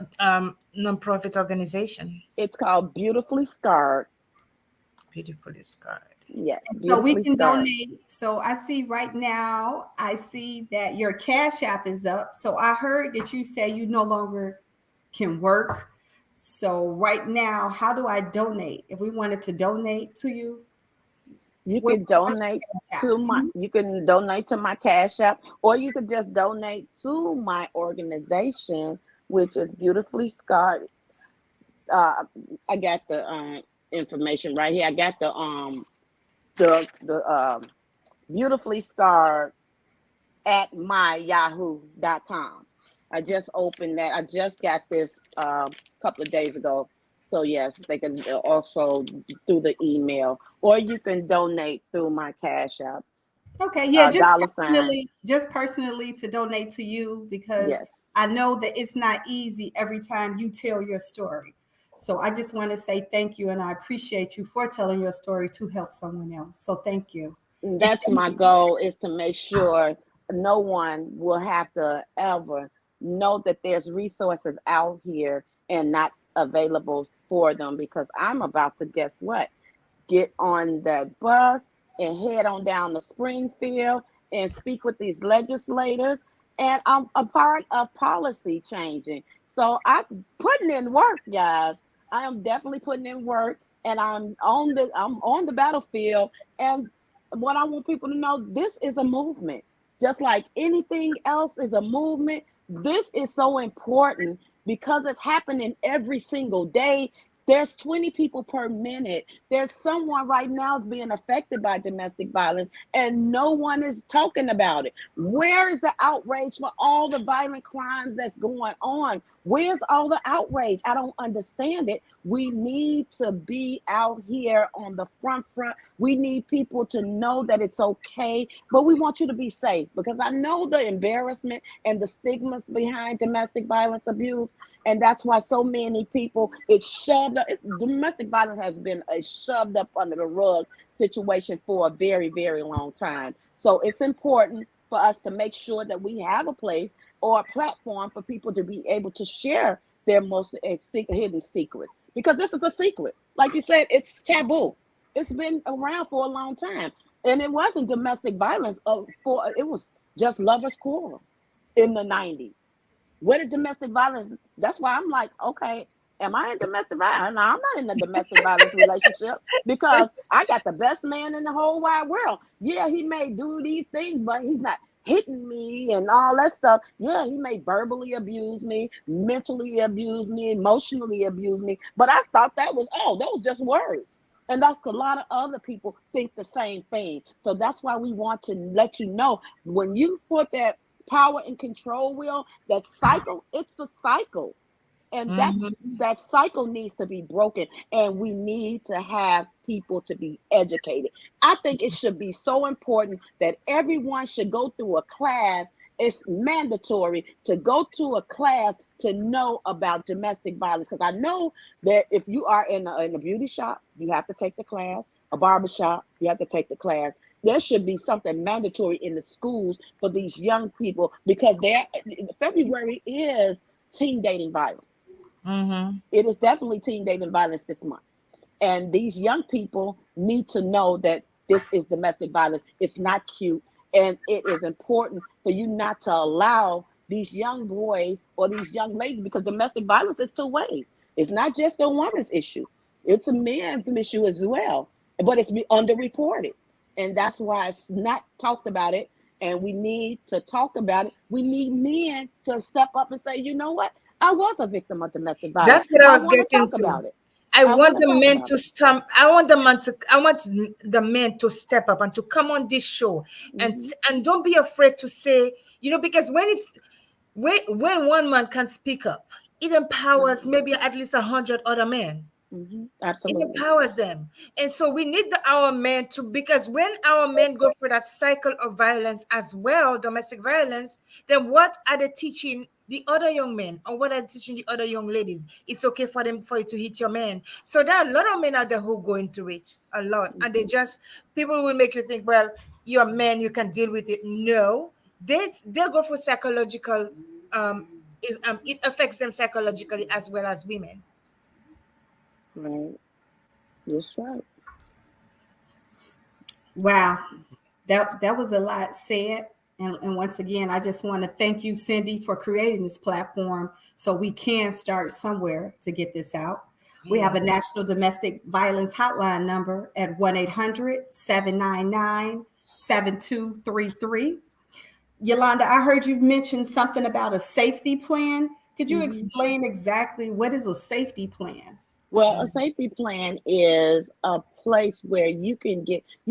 nonprofit organization? It's called Beautifully Scarred. Beautifully Scarred. Yes, And so we Beautifully can Scarred. donate. So I see right now, I see that your Cash App is up. So I heard that you say you no longer can work. So right now, how do I donate? If we wanted to donate to you, You what, can what's donate your Cash App? to my you can donate to my Cash App, or you could just donate to my organization, which is Beautifully Scarred. Uh, I got the information right here. I got the Beautifully Scarred at myyahoo.com. I just opened that. I just got this a couple of days ago. So yes, they can also through the email, or you can donate through my Cash App, Okay, yeah, dollar sign. just personally to donate to you because Yes, I know that it's not easy every time you tell your story. So I just want to say thank you and I appreciate you for telling your story to help someone else. So thank you. And that's my goal, is to make sure no one will have to ever know that there's resources out here and not available for them, because I'm about to, guess what, get on that bus and head on down to Springfield and speak with these legislators. And I'm a part of policy changing. So I'm putting in work, guys. I am definitely putting in work, and I'm on the battlefield. And what I want people to know, this is a movement. Just like anything else is a movement, this is so important because it's happening every single day. There's 20 people per minute. There's someone right now is being affected by domestic violence, and no one is talking about it. Where is the outrage for all the violent crimes that's going on? Where's all the outrage? I don't understand it. We need to be out here on the front. We need people to know that it's okay, but we want you to be safe, because I know the embarrassment and the stigmas behind domestic violence abuse. And that's why so many people, it's shoved up. Domestic violence has been a shoved up under the rug situation for a very, very long time. So it's important for us to make sure that we have a place or a platform for people to be able to share their most hidden secrets, because this is a secret. Like you said, it's taboo. It's been around for a long time, and it wasn't domestic violence. It was just lovers' quarrel in the 90s. What is domestic violence? That's why I'm like, okay, am I in domestic violence? No, I'm not in a domestic violence relationship, because I got the best man in the whole wide world. Yeah, he may do these things, but he's not hitting me and all that stuff. Yeah, he may verbally abuse me, mentally abuse me, emotionally abuse me. But I thought that was, oh, those just words. And that's a lot of other people think the same thing. So that's why we want to let you know, when you put that power and control wheel, that cycle, it's a cycle. And Mhm. that cycle needs to be broken, and we need to have people to be educated. I think it should be so important that everyone should go through a class. It's mandatory to go to a class to know about domestic violence, because I know that if you are in a beauty shop, you have to take the class. A barber shop, you have to take the class. There should be something mandatory in the schools for these young people, because February is teen dating violence. Mhm. It is definitely teen dating violence this month. And these young people need to know that this is domestic violence. It's not cute. And it is important for you not to allow these young boys or these young ladies, because domestic violence is two ways. It's not just a woman's issue, it's a man's issue as well. But it's underreported. And that's why it's not talked about it. And we need to talk about it. We need men to step up and say, you know what? I was a victim of domestic violence. That's what I I was want to getting talk to. about it. I I want want to the talk men about to it. stamp. I want the men to step up and to come on this show, and Mhm. don't be afraid to say, because when one man can speak up, it empowers Mhm. maybe at least 100 other men. It Absolutely. empowers them. And so we need our men to, because when our men go through that cycle of violence as well, domestic violence, then what are they teaching the other young men, or what are they teaching the other young ladies? It's okay for them, for you to hit your man. So there are a lot of men out there who go into it a lot, and they just, people will make you think, well, you're a man, you can deal with it. No, they go for psychological, it affects them psychologically as well as women. Right. That's right. Wow, that was a lot said. And once again, I just want to thank you, Cindy, for creating this platform so we can start somewhere to get this out. We have a Yes. national domestic violence hotline number at 1-800-799-7233. Yolanda, I heard you mention something about a safety plan. Could you Mhm. explain exactly what is a safety plan? Well, a safety plan is a place where you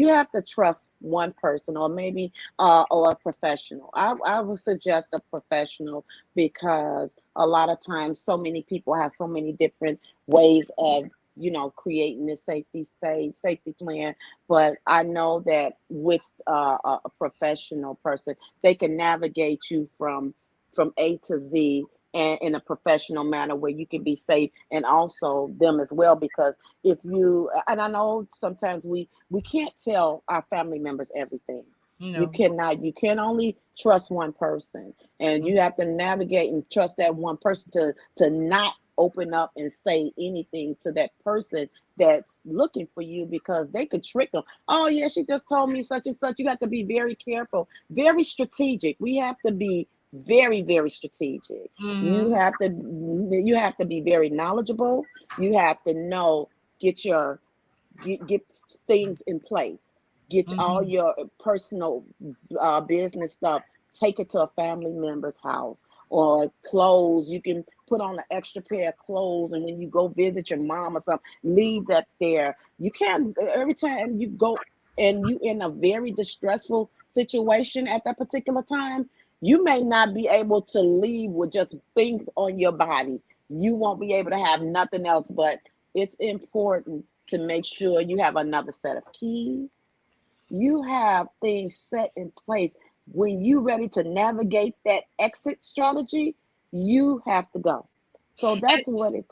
have to trust one person, or maybe or a professional. I would suggest a professional, because a lot of times so many people have so many different ways of, creating this safety plan. But I know that with a professional person, they can navigate you from A to Z, and in a professional manner where you can be safe, and also them as well. Because if you and I know sometimes we can't tell our family members everything. You No. cannot. You can only trust one person, and you have to navigate and trust that one person to not open up and say anything to that person that's looking for you, because they could trick them. Oh yeah, she just told me such and such. You have to be very careful, very strategic. We have to be very, very strategic. you Mm-hmm. have to you have to be very knowledgeable. You have to know, get your get things in place. Get all Mm-hmm. your personal business stuff. Take it to a family member's house, or clothes. You can put on an extra pair of clothes, and when you go visit your mom or something, leave that there. You can't, every time you go and you in a very distressful situation at that particular time, you may not be able to leave with just things on your body. You won't be able to have nothing else. But it's important to make sure you have another set of keys. You have things set in place. When you're ready to navigate that exit strategy, you have to go. So And that's what it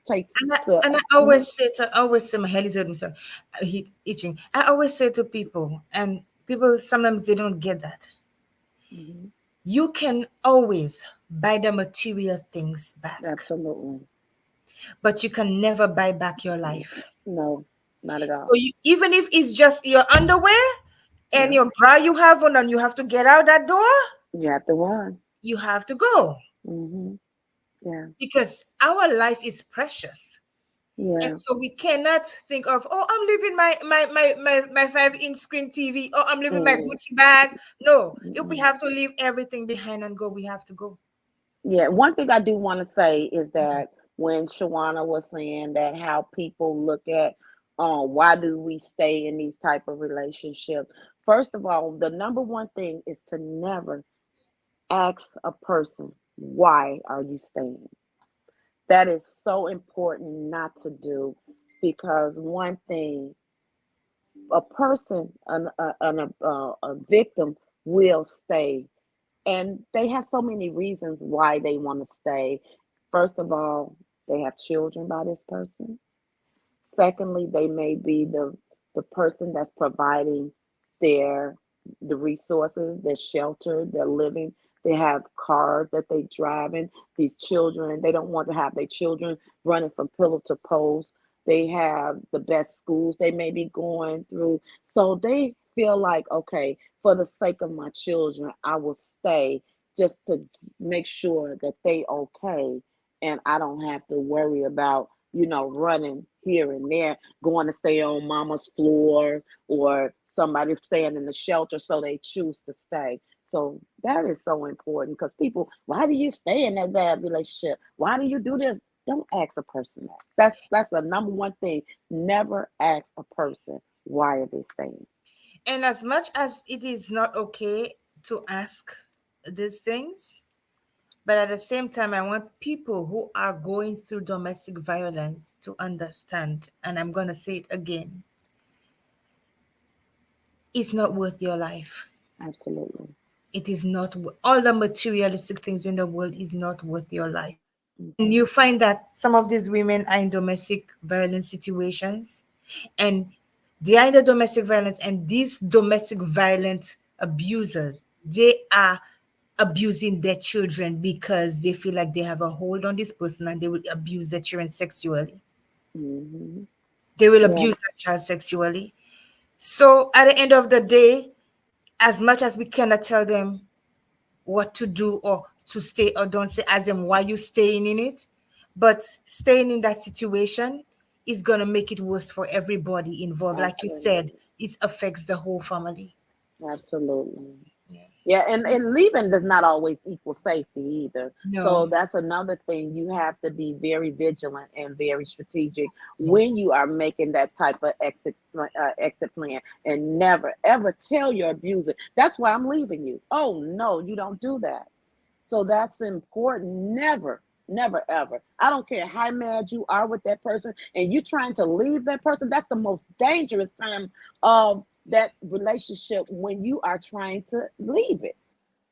takes and I, to. and I Mhm, always say, my head is hurting, sorry, he itching. I always say to people, and people sometimes they don't get that. mhm. You can always buy the material things back, Absolutely. but you can never buy back your life. No, not at So all. even if it's just your underwear and Yeah, your bra you have on, and you have to get out that door, you have to run. you have to go, Yeah, because our life is precious. And yeah. so we cannot think of, oh, I'm leaving my 5-inch screen TV, or I'm leaving my Mm, Gucci bag. No, if we mm-mm. have to leave everything behind and go, we have to go. Yeah, one thing I do want to say is that when Shawana was saying that how people look at why do we stay in these type of relationships, first of all, the number one thing is to never ask a person, why are you staying? That is so important not to do, because one thing, a person, a victim will stay, and they have so many reasons why they want to stay. First of all, they have children by this person. Secondly, they may be the person that's providing their the resources, their shelter, their living. They have cars that they drive in. These children, they don't want to have their children running from pillar to post. They have the best schools they may be going through. So they feel like, okay, for the sake of my children, I will stay, just to make sure that they okay, and I don't have to worry about, running here and there, going to stay on mama's floor, or somebody staying in the shelter, so they choose to stay. So that is so important, because people, why do you stay in that bad relationship? Why do you do this? Don't ask a person that. That's the number one thing. Never ask a person why are they staying. And as much as it is not okay to ask these things, But at the same time, I want people who are going through domestic violence to understand, and I'm going to say it again, it's not worth your life. Absolutely. It is not, all the materialistic things in the world is not worth your life. And Mhm. you find that some of these women are in domestic violence situations, and they are in the domestic violence, and these domestic violence abusers, they are abusing their children because they feel like they have a hold on this person, and they will abuse their children sexually. Mhm. They will Yeah, abuse that child sexually. So at the end of the day, as much as we cannot tell them what to do or to stay or don't stay, as in why you staying in it, but staying in that situation is gonna make it worse for everybody involved. Like you said, absolutely. it affects the whole family. Absolutely. Yeah. Yeah, and leaving does not always equal safety either. No. So that's another thing. You have to be very vigilant and very strategic Yes. when you are making that type of exit plan, and never ever tell your abuser, "That's why I'm leaving you." Oh no, you don't do that. So that's important. Never, never, ever. I don't care how mad you are with that person and you trying to leave that person. That's the most dangerous time of that relationship, when you are trying to leave it.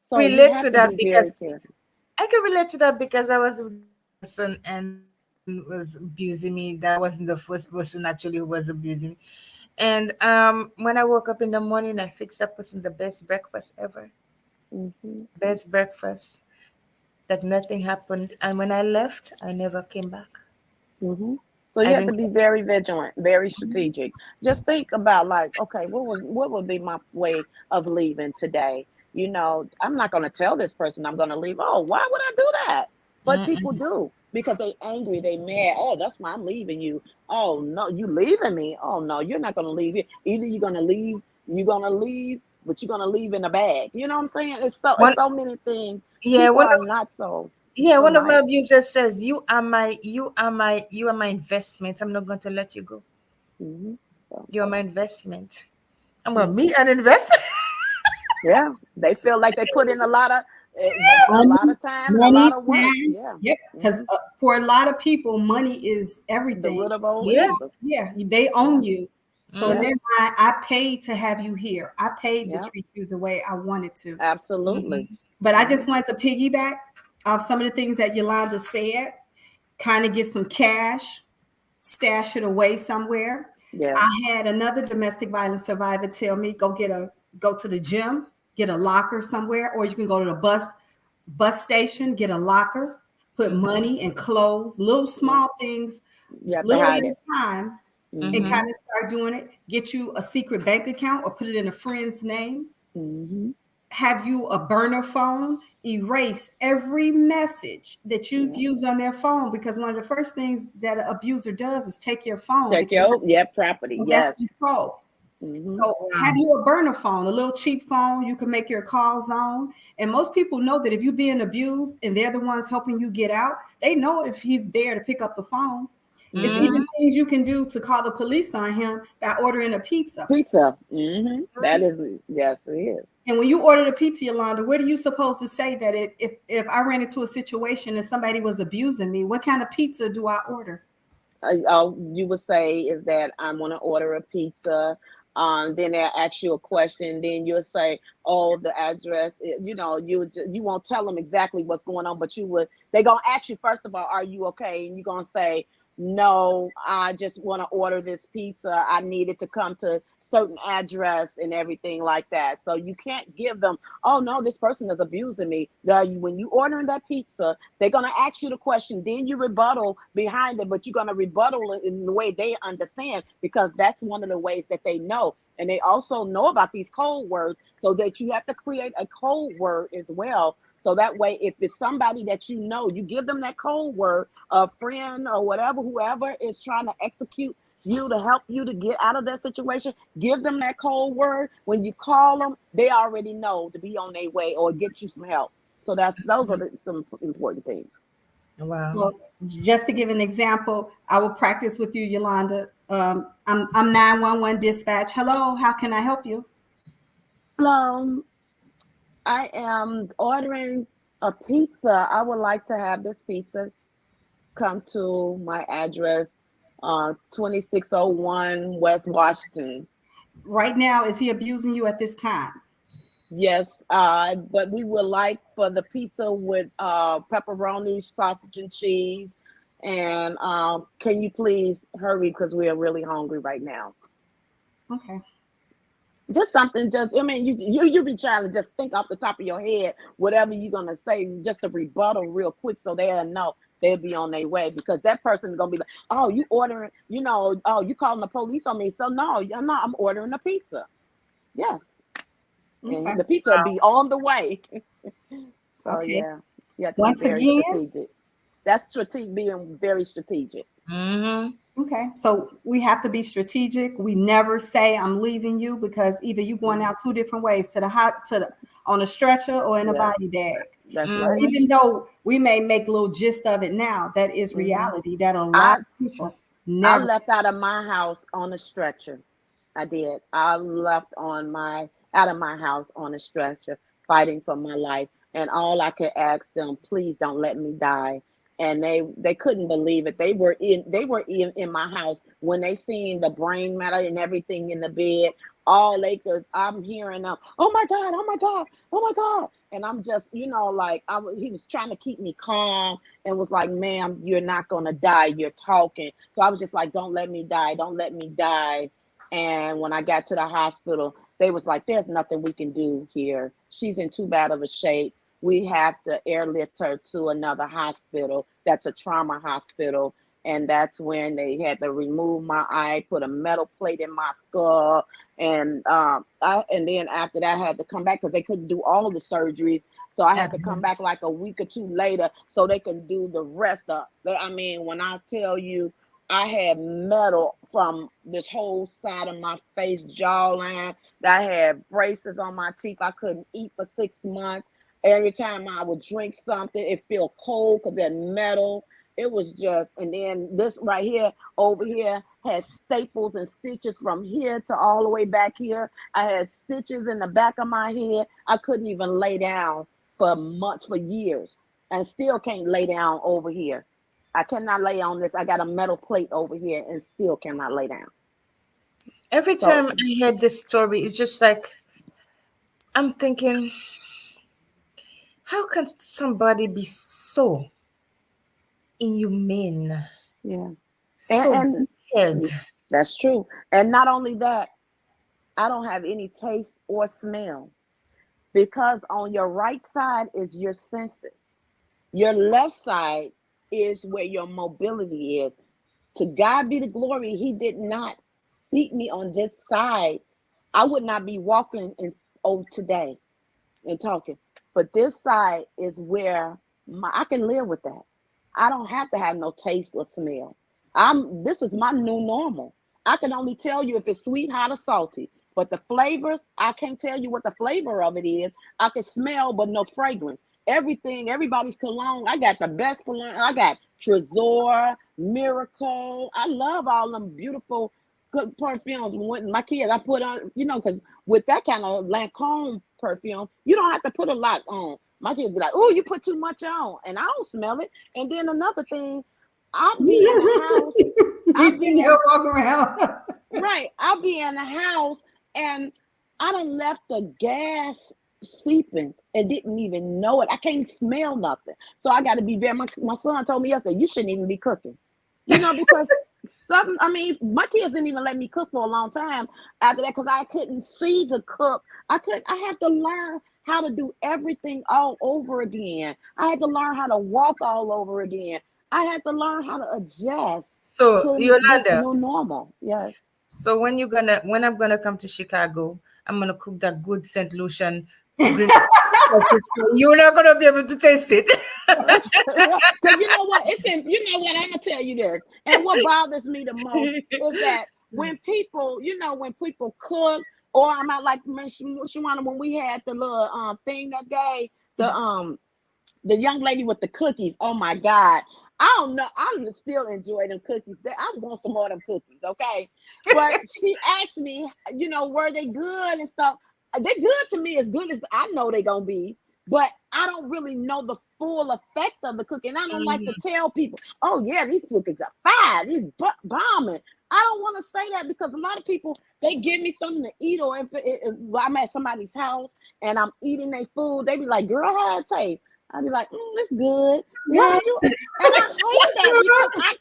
So you Relate have to to be that very because careful. I can relate to that because I was with this person and this person was abusing me. That wasn't the first person actually who was abusing me. And when I woke up in the morning, I fixed that person the best breakfast ever. Hmm. Best breakfast that nothing happened. And when I left, I never came back. Hmm. So you I have to didn't. be very vigilant, very strategic. Just think about, like, okay, what would be my way of leaving today? I'm not going to tell this person I'm going to leave. Oh, why would I do that? But people Mm-mm. do, because they angry, they mad. Oh, that's why I'm leaving you. Oh no, you leaving me? Oh no, you're not going to leave it. Either you're going to leave, but you're going to leave in a bag. You know what I'm saying? It's One, so many things. yeah, People one are of not so yeah, so one of my nice. abusers says, you are my investment. I'm not going to let you go. Hmm. You're my investment. I'm gonna So. meet an investment. Yeah, they feel like they put in eh, a Money, lot of time and a lot money, of work. time. Yeah. Yep. Because Hmm. for a lot of people, money is The everything. root of all Yes. evil. Yeah, they own Yeah. you. So in Mm-hmm. Yeah. their mind, I paid to have you here. I paid to Yeah. treat you the way I wanted to. Absolutely. Mm-hmm. But I Hmm. just wanted to piggyback off some of the things that Yolanda said, kind of get some cash, stash it away somewhere. Yes. I had another domestic violence survivor tell me, go to the gym, get a locker somewhere, or you can go to the bus station, get a locker, put Mm-hmm. money and clothes, little Yeah. small things, You have to little hide at a it. time, and Hmm. Mm-hmm. kind of start doing it. Get you a secret bank account or put it in a friend's name. Hmm. Have you a burner phone? Erase every message that you've Yeah. used on their phone, because one of the first things that an abuser does is take your phone, Check because your, yeah, property. that's Yes. control. Hmm. So have Wow. you a burner phone, a little cheap phone you can make your calls on. And most people know that if you're being abused and they're the ones helping you get out, they know if he's there to pick up the phone. It's Hmm. even Mm-hmm. things you can do to call the police on him by ordering a pizza. Pizza. Hmm. That is, yes, it is. And when you order the pizza, Yolanda, what are you supposed to say that if I ran into a situation and somebody was abusing me, what kind of pizza do I order? All you would say is that I want to order a pizza. Then they'll ask you a question. Then you'll say, "Oh, the address." You won't tell them exactly what's going on, but you would. They're gonna ask you first of all, "Are you okay?" And you're gonna say, "No, I just want to order this pizza. I need it to come to certain address and everything like that." So you can't give them, "Oh no, this person is abusing me." When you ordering that pizza, they're going to ask you the question, then you rebuttal behind it, but you're going to rebuttal it in the way they understand, because that's one of the ways that they know. And they also know about these code words, so that you have to create a code word as well. So that way, if it's somebody that you give them that code word, a friend or whatever, whoever is trying to execute you to help you to get out of that situation, give them that code word. When you call them, they already know to be on their way or get you some help. So those are some important things. Wow. So just to give an example, I will practice with you, Yolanda. I'm 911 dispatch. Hello, how can I help you? Hello, I am ordering. A pizza. I would like to have this pizza come to my address, 2601 West Washington. Right now, is he abusing you at this time? Yes, but we would like for the pizza with pepperoni, sausage, and cheese. And can you please hurry because we are really hungry right now? Okay. Just something, just I mean, you be trying to just think off the top of your head whatever you're gonna say, just a rebuttal real quick, so they'll know they'll be on their way because that person's gonna be like, oh, you ordering, oh, you calling the police on me? So no, I'm ordering a pizza. Yes, Okay. and the pizza will be on the way. So Okay. yeah, you have to be Once very again, strategic. That's strategic, being very strategic. Mm-hmm. okay. So we have to be strategic. We never say I'm leaving you because either you going out two different ways to the hot to the on a stretcher or in a Yeah, body bag. that's So right. even though we may make little gist of it now, that is Hmm. reality that a I lot of people I never. left out of my house on a stretcher. I did. I left out of my house on a stretcher, fighting for my life. And all I could ask them, please don't let me die. And they couldn't believe it. They were in my house when they seen the brain matter and everything in the bed. All they could, I'm hearing them, oh my God, oh my God, oh my God. And I'm just, like he was trying to keep me calm and was like, ma'am, you're not gonna die. You're talking. So I was just like, don't let me die. Don't let me die. And when I got to the hospital, they was like, there's nothing we can do here. She's in too bad of a shape. We have to airlift her to another hospital. That's a trauma hospital. And that's when they had to remove my eye, put a metal plate in my skull. And then after that, I had to come back because they couldn't do all of the surgeries. So I had That to come back hurts. like a week or two later so they can do the rest of. I mean, when I tell you, I had metal from this whole side of my face, jawline. I had braces on my teeth. I couldn't eat for 6 months. Every time I would drink something, it felt cold because that metal. It was just, and then this right here, over here, had staples and stitches from here to all the way back here. I had stitches in the back of my head. I couldn't even lay down for months, for years, and still can't lay down over here. I cannot lay on this. I got a metal plate over here and still cannot lay down. Every So time I hear this story, it's just like I'm thinking, how can somebody be so inhumane, yeah, so and wicked? that's true. And not only that, I don't have any taste or smell because on your right side is your senses. Your left side is where your mobility is. To God be the glory. He did not beat me on this side. I would not be walking in today and talking. But this side is where I can live with that. I don't have to have no taste or smell. This is my new normal. I can only tell you if it's sweet, hot, or salty. But the flavors, I can't tell you what the flavor of it is. I can smell, but no fragrance. Everything, everybody's cologne. I got the best cologne. I got Trésor, Miracle. I love all them beautiful good perfumes. When my kids, I put on, because with that kind of Lancome perfume, you don't have to put a lot on. My kids be like, "Oh, you put too much on," and I don't smell it. And then another thing, I'll be in the house. He's I'll sitting be here in walking around. right. I'll be in the house, and I done left the gas seeping and didn't even know it. I can't smell nothing, so I got to be very. My son told me yesterday, you shouldn't even be cooking. Because something, I mean, my kids didn't even let me cook for a long time after that because I couldn't see to cook. I had to learn how to do everything all over again. I had to learn how to walk all over again. I had to learn how to adjust So, to this Yolanda, new normal. Yes. so when I'm gonna come to Chicago, I'm gonna cook that good Saint Lucian green. You're not gonna be able to taste it. Because you know what? You know what? I'm gonna tell you this. And what bothers me the most is that when people cook, or I'm out like Shwana, when we had the little thing that day, the young lady with the cookies. Oh my God. I don't know. I still enjoy them cookies. I want some more of them cookies, okay? But she asked me, were they good and stuff. They're good to me, as good as I know they're gonna be. but I don't really know the full effect of the cookie. And I don't like to Mhm. tell people, oh yeah, these cookies are fire, these bombing. I don't want to say that because a lot of people, they give me something to eat, or if I'm at somebody's house and I'm eating their food, they be like, girl, how it taste? I be like, it's good. Girl, Good. you, and I hate that because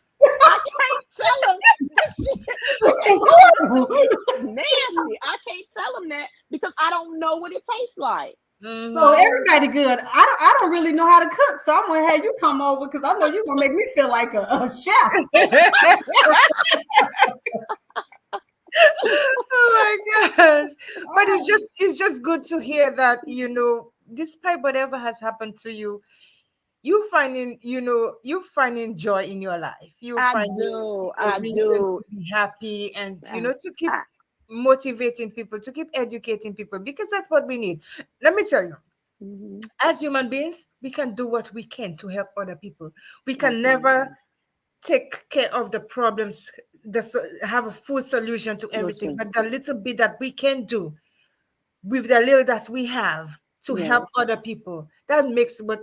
I can't tell them this shit. It's This horrible. stuff is nasty. I can't tell them that because I don't know what it tastes like. So Mhm. So everybody good. I don't really know how to cook, so I'm gonna have you come over because I know you're gonna make me feel like a chef. Oh my gosh. But Oh, it's just good to hear that, despite whatever has happened to you, you finding joy in your life. You I finding, do. a I reason do. to be happy, and to keep I, motivating people, to keep educating people, because that's what we need. Let me tell you, mhm, as human beings, we can do what we can to help other people. We can never absolutely. take care of the problems, have a full solution to everything, Listen. but the little bit that we can do with the little that we have to help Yes. other people, that makes what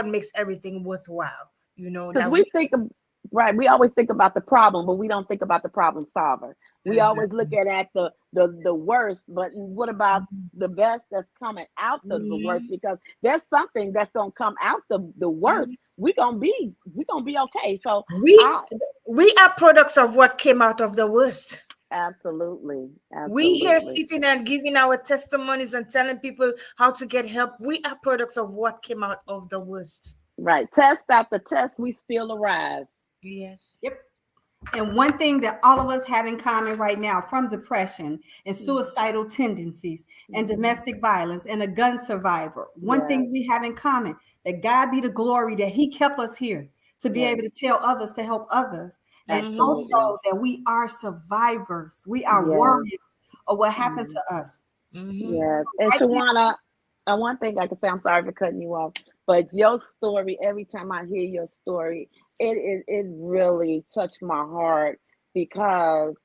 makes everything worthwhile. Because That we. we think of, right, we always think about the problem, but we don't think about the problem solver. We always look Exactly. at the worst, but what about the best that's coming out of the worst? Mhm. Because there's something that's gonna come out the worst. Mhm. We gonna be okay. So we I we are products of what came out of the worst. absolutely, We here absolutely. sitting and giving our testimonies and telling people how to get help. We are products of what came out of the worst. Right. Test after test, we still arise. Yes. yep. And one thing that all of us have in common right now, from depression and suicidal tendencies and Mm-hmm. domestic violence and a gun survivor, one Yes, thing we have in common, that God be the glory that He kept us here to be able yes, to tell others, to help others. And Mhm. absolutely. also that we are survivors. We are Yes. warriors of what happened Mm-hmm. to us. Mhm. Yes, and Right now, Shawana, one thing I can say, I'm sorry for cutting you off, but your story, every time I hear your story, it really touched my heart because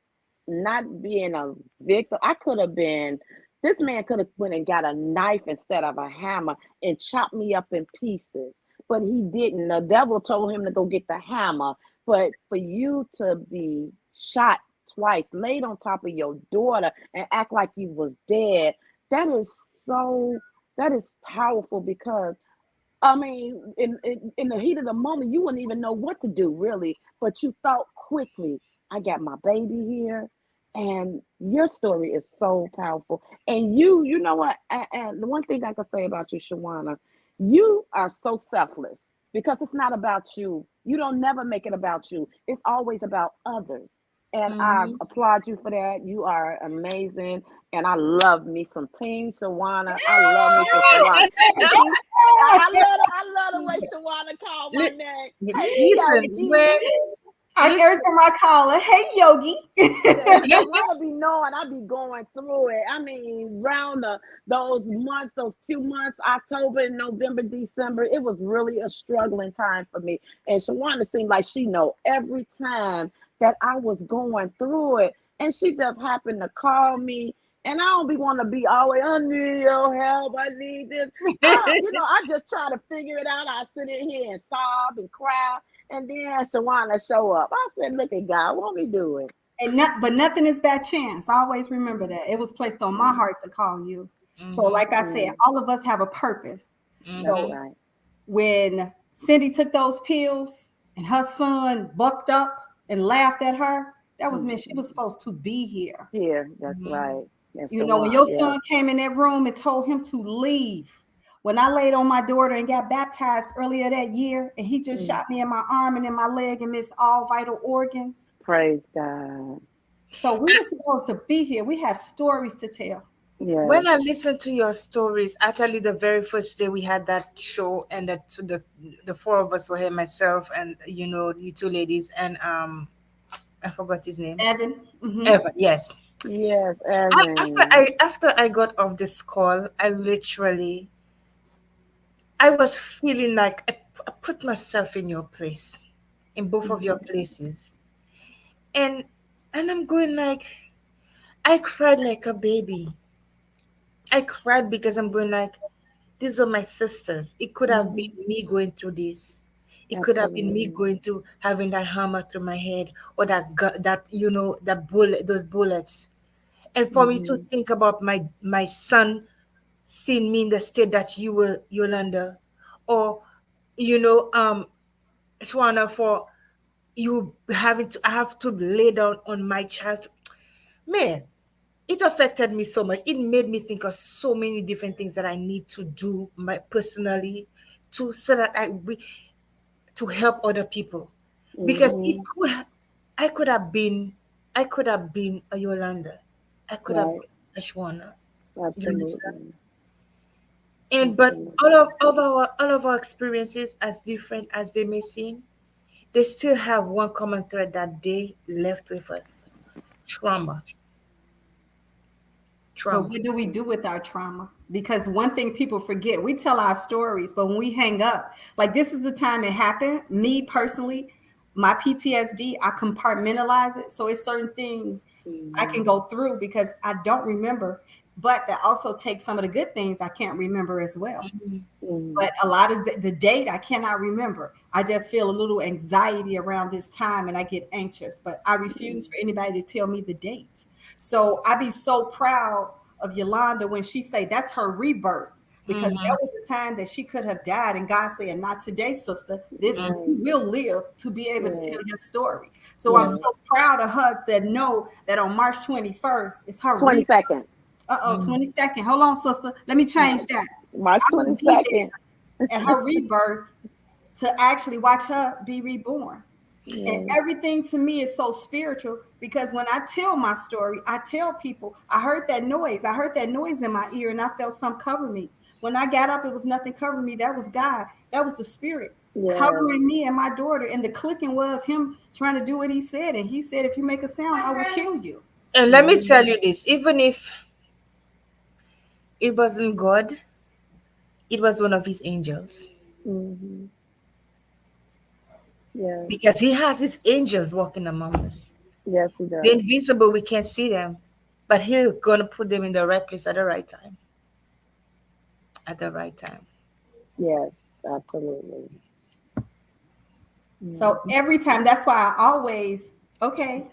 not being a victim, I could have been, this man could have went and got a knife instead of a hammer and chopped me up in pieces, but he didn't. The devil told him to go get the hammer, but for you to be shot twice, laid on top of your daughter and act like you was dead, that is so, that is powerful because I mean, in the heat of the moment, you wouldn't even know what to do really, but you thought quickly, I got my baby here. And your story is so powerful. And you know what? And the one thing I can say about you, Shawana, you are so selfless because it's not about you. You don't never make it about you. It's always about others. And I Mhm. applaud you for that. You are amazing. And I love me some Team Shawana. I love me some Shawana. And she, I love the way Shawana called my Li- name. Hey, Listen, Yogi. every listen. time I call her, hey Yogi. Yeah, Shawana be knowing I be going through it. I mean, round those months, those few months, October, November, December, it was really a struggling time for me. And Shawana seemed like she know every time that I was going through it. And she just happened to call me. And I don't be want to be always, I need your help. I need this. I just try to figure it out. I sit in here and sob and cry. And then Shawana show up. I said, look at God, won't he do it? But nothing is by chance. I always remember that. It was placed on my heart to call you. So, Mhm. like I said, Mm, all of us have a purpose. that's So, Mhm. right. when Cindy took those pills and her son bucked up and laughed at her, that was meant she was Mhm. supposed to be here. Here, that's Mhm. right. That's You the know, when one. your Yes. son came in that room and told him to leave, when I laid on my daughter and got baptized earlier that year, and he just Mm, shot me in my arm and in my leg and missed all vital organs. praise God. So we were supposed to be here. We have stories to tell. Yes. When I listen to your stories, actually, the very first day we had that show, and the four of us were here, myself and you two ladies, and I forgot his name. Evan. Hmm. Eva, yes. Yes, After Evan. I got off this call, I was feeling like I put myself in your place, in both of your Mhm. places, and I'm going like, I cried like a baby. I cried because I'm going like, these are my sisters. It could have been me going through this. It could have been me Absolutely. going through having that hammer through my head, or that that bullet, those bullets. And for me to Mm-hmm. think about my son seeing me in the state that you were, Yolanda, or you know, Shwana, for you having to, I have to lay down on my child. Man, it affected me so much. It made me think of so many different things that I need to do my personally, to so that to help other people, because it Mm-hmm. could I could have been, I could have been a Yolanda, I could have Right. been a Shwana. You understand? Absolutely. And but Absolutely. all of our experiences, as different as they may seem, they still have one common thread that they left with us: trauma. But Trauma. what do we do with our trauma? Because one thing people forget, we tell our stories, but when we hang up, like this is the time it happened. Me personally, my PTSD, I compartmentalize it. So it's certain things I can Mm-hmm. go through because I don't remember, but that also takes some of the good things I can't remember as well. Mhm. Mm-hmm. But a lot of the date I cannot remember. I just feel a little anxiety around this time and I get anxious, but I refuse for anybody to tell me the date. So I be so proud of Yolanda when she say that's her rebirth, because Mhm. there was a time that she could have died and God said, not today, sister. This Right. you will live to be able to tell Right. your story. So I'm Right. so proud of her that know that on March 21st is her rebirth. 22nd. Uh-oh, Mhm. 22nd. Hold on, sister. Let me change that. March I will be 22nd. there at her rebirth to actually watch her be reborn. And Yes. everything to me is so spiritual because when I tell my story, I tell people, I heard that noise. I heard that noise in my ear and I felt something cover me. When I got up, it was nothing covering me. That was God. That was the spirit Yes. covering me and my daughter. And the clicking was him trying to do what he said. And he said, if you make a sound, I will kill you. And let me tell Mm-hmm. you this: even if it wasn't God, it was one of his angels, Mm-hmm. Yes. because he has his angels walking among us. Yes, he The does. invisible, we can't see them, but he's gonna put them in the right place at the right time. At the right time. Yes, absolutely. So Mm-hmm. every time, that's why I always, okay,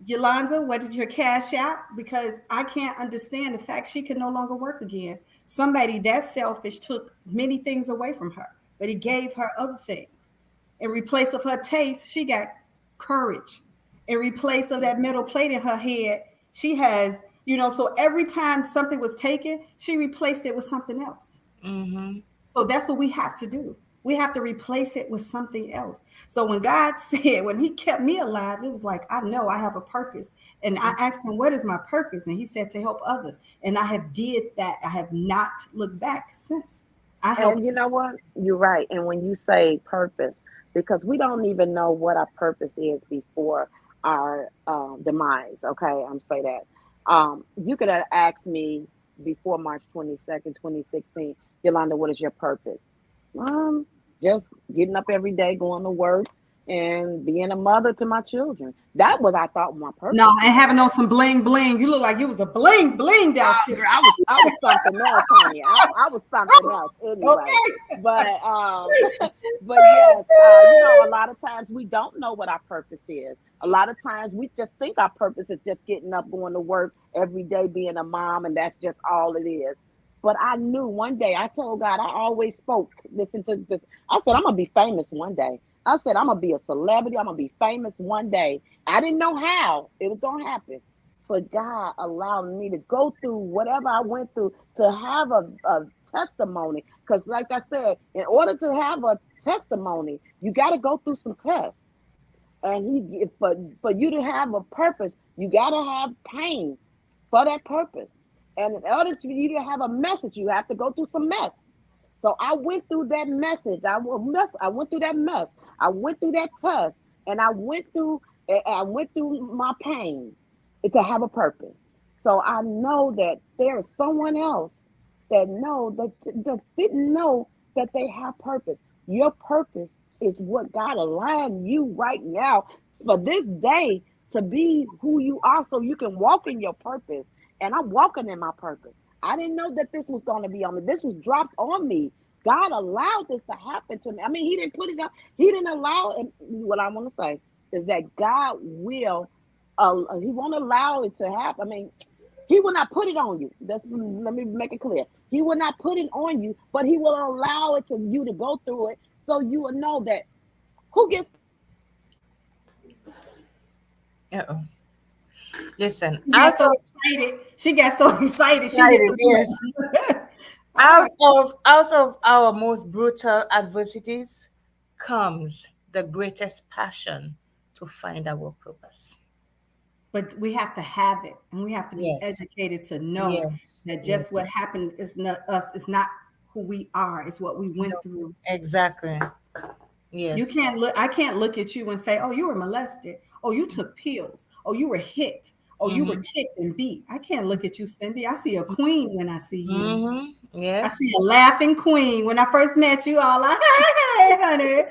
Yolanda, what did your cash out? Because I can't understand the fact she can no longer work again. Somebody that selfish took many things away from her, but he gave her other things. In replace of her taste, she got courage. In replace of that metal plate in her head, she has, so every time something was taken, she replaced it with something else. Mm-hmm. So that's what we have to do. We have to replace it with something else. So when God said, when he kept me alive, it was like, I know I have a purpose. And I asked him, what is my purpose? And he said, to help others. And I have did that. I have not looked back since. I help. And you know what? You're right. And when you say purpose, because we don't even know what our purpose is before our demise. Okay, I'm say that. You could have asked me before March 22nd, 2016, Yolanda, what is your purpose? Um, just getting up every day, going to work, and being a mother to my children. That was I thought my No, purpose and was. having on some bling bling. You look like you was a bling bling downstairs. Girl, I was something else, honey. I was something else anyway. Okay. But but yes, a lot of times we don't know what our purpose is. A lot of times we just think our purpose is just getting up, going to work every day, being a mom, and that's just all it is. But I knew one day, I told God, I always spoke, listen to this. I said, I'm gonna be famous one day. I said, I'm gonna be a celebrity, I'm gonna be famous one day. I didn't know how it was gonna happen, but God allowed me to go through whatever I went through to have a testimony. Because, like I said, in order to have a testimony, you got to go through some tests. And for you to have a purpose, you got to have pain for that purpose. And in order for you to have a message, you have to go through some mess. So I went through that message. I went through that mess. I went through that test, and I went through my pain to have a purpose. So I know that there is someone else that didn't know that they have purpose. Your purpose is what God aligned you right now for this day to be who you are, so you can walk in your purpose. And I'm walking in my purpose. I didn't know that this was going to be on me. This was dropped on me. God allowed this to happen to me. I mean, he didn't put it up. He didn't allow it. What I want to say is that God will, he won't allow it to happen. I mean, he will not put it on you. Let me make it clear. He will not put it on you, but he will allow it to you to go through it so you will know that who gets. Uh-oh. Listen, She got so excited. She got so excited. She hit the yes. Out of our most brutal adversities comes the greatest passion to find our purpose. But we have to have it, and we have to be Yes. educated to know Yes. that just Yes. what happened is not us. It's not who we are. It's what we went No, through. exactly. You Yes. can't look. I can't look at you and say, "Oh, you were molested. Oh, you took pills. Oh, you were hit. Oh, you were Mm-hmm. kicked and beat." I can't look at you, Cindy. I see a queen when I see you. Mm-hmm. I Yes. see a laughing queen. When I first met you, all like, "Hey, honey,"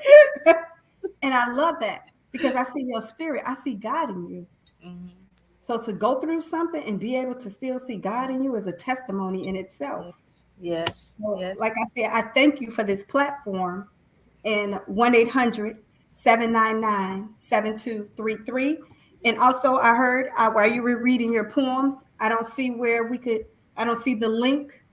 and I love that because I see your spirit. I see God in you. Mm-hmm. So to go through something and be able to still see God in you is a testimony in itself. Yes. Yes. So, like Yes. I said, I thank you for this platform and 1-800-799-7233. And also I heard while you were reading your poems, I don't see I don't see the link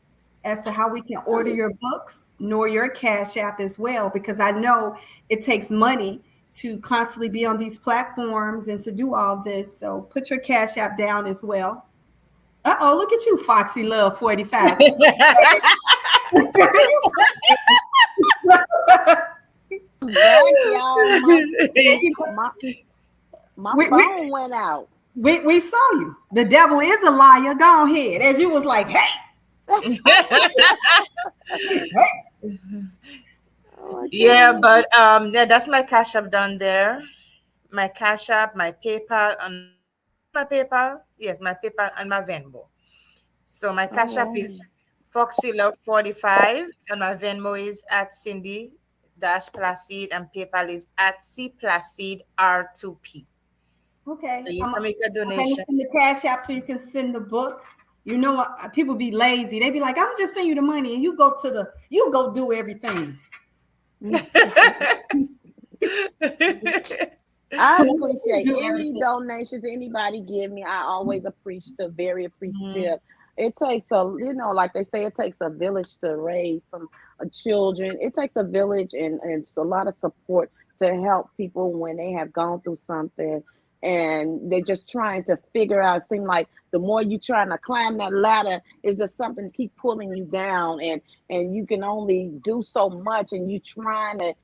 as to how we can order your books nor your Cash App as well, because I know it takes money to constantly be on these platforms and to do all this. So put your Cash App down as well. Uh-oh, look at you, Foxy Love 45. You so Back, y'all. there you go. My, my We, we, phone went out. we saw you. The devil is a liar. Go ahead. As you was like, hey, Oh, Yeah, but yeah, that's my Cash App down there. My Cash App, my PayPal, and my PayPal. Yes, my PayPal and my Venmo. So my Cash App oh, is Foxy Love 45, and my Venmo is at Cindy Dash Placid, and PayPal is at C Placid R2P. So okay, you can make a I'm going to donation. send the Cash App so you can send the book. You know, people be lazy. They be like, I'm just sending you the money, and you go do everything. I So you appreciate do any everything. donations anybody give me. I always appreciate, very Mhm. appreciative. It takes like they say, it takes a village to raise some children. It takes a village and it's a lot of support to help people when they have gone through something and they're just trying to figure out. It seems like the more you trying to climb that ladder, it's just something to keep pulling you down, and you can only do so much, and you trying to.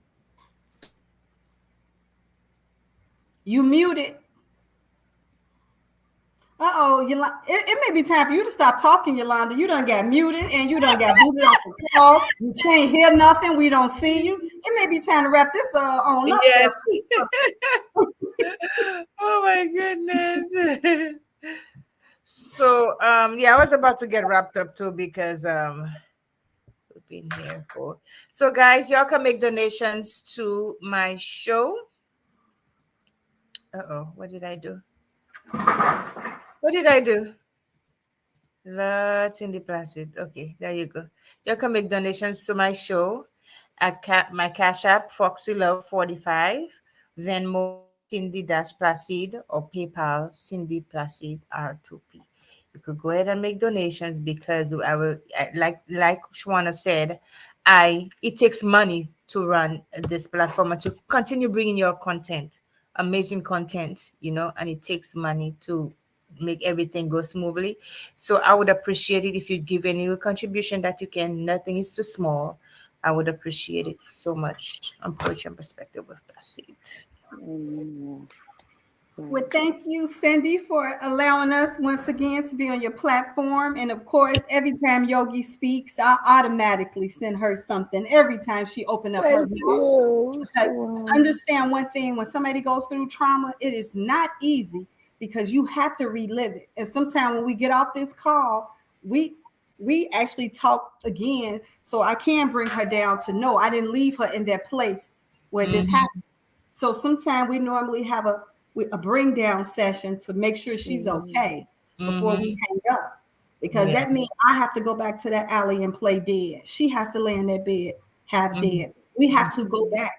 You muted. Uh-oh, it may be time for you to stop talking, Yolanda. You done got muted and you done got booted off the call. You can't hear nothing. We don't see you. It may be time to wrap this on up there. Yes. Oh my goodness. So yeah, I was about to get wrapped up too because we've been here for. So guys, y'all can make donations to my show. Uh-oh, what did I do? What did I do? That's in the Placid. Okay, there you go. You can make donations to my show at my Cash App, Foxy Love 45, Venmo, Cindy Dash Placid, or PayPal, Cindy Placid R2P. You could go ahead and make donations because like Shwana said, I it takes money to run this platform and to continue bringing your content, amazing content, and it takes money to make everything go smoothly. So I would appreciate it if you give any contribution that you can. Nothing is too small. I would appreciate it so much. Approach and perspective with that's it. Amen. Well, thank you, Cindy, for allowing us once again to be on your platform. And of course, every time Yogi speaks, I automatically send her something every time she open up her Thank mouth. you. Because understand one thing, when somebody goes through trauma, it is not easy because you have to relive it. And sometimes when we get off this call, we actually talk again, so I can bring her down to know I didn't leave her in that place where this Mhm. happened. So sometimes we normally have a bring down session to make sure she's Mhm. okay before Mhm. we hang up. because Yeah. that means I have to go back to that alley and play dead. She has to lay in that bed half Mhm. dead. We have to go back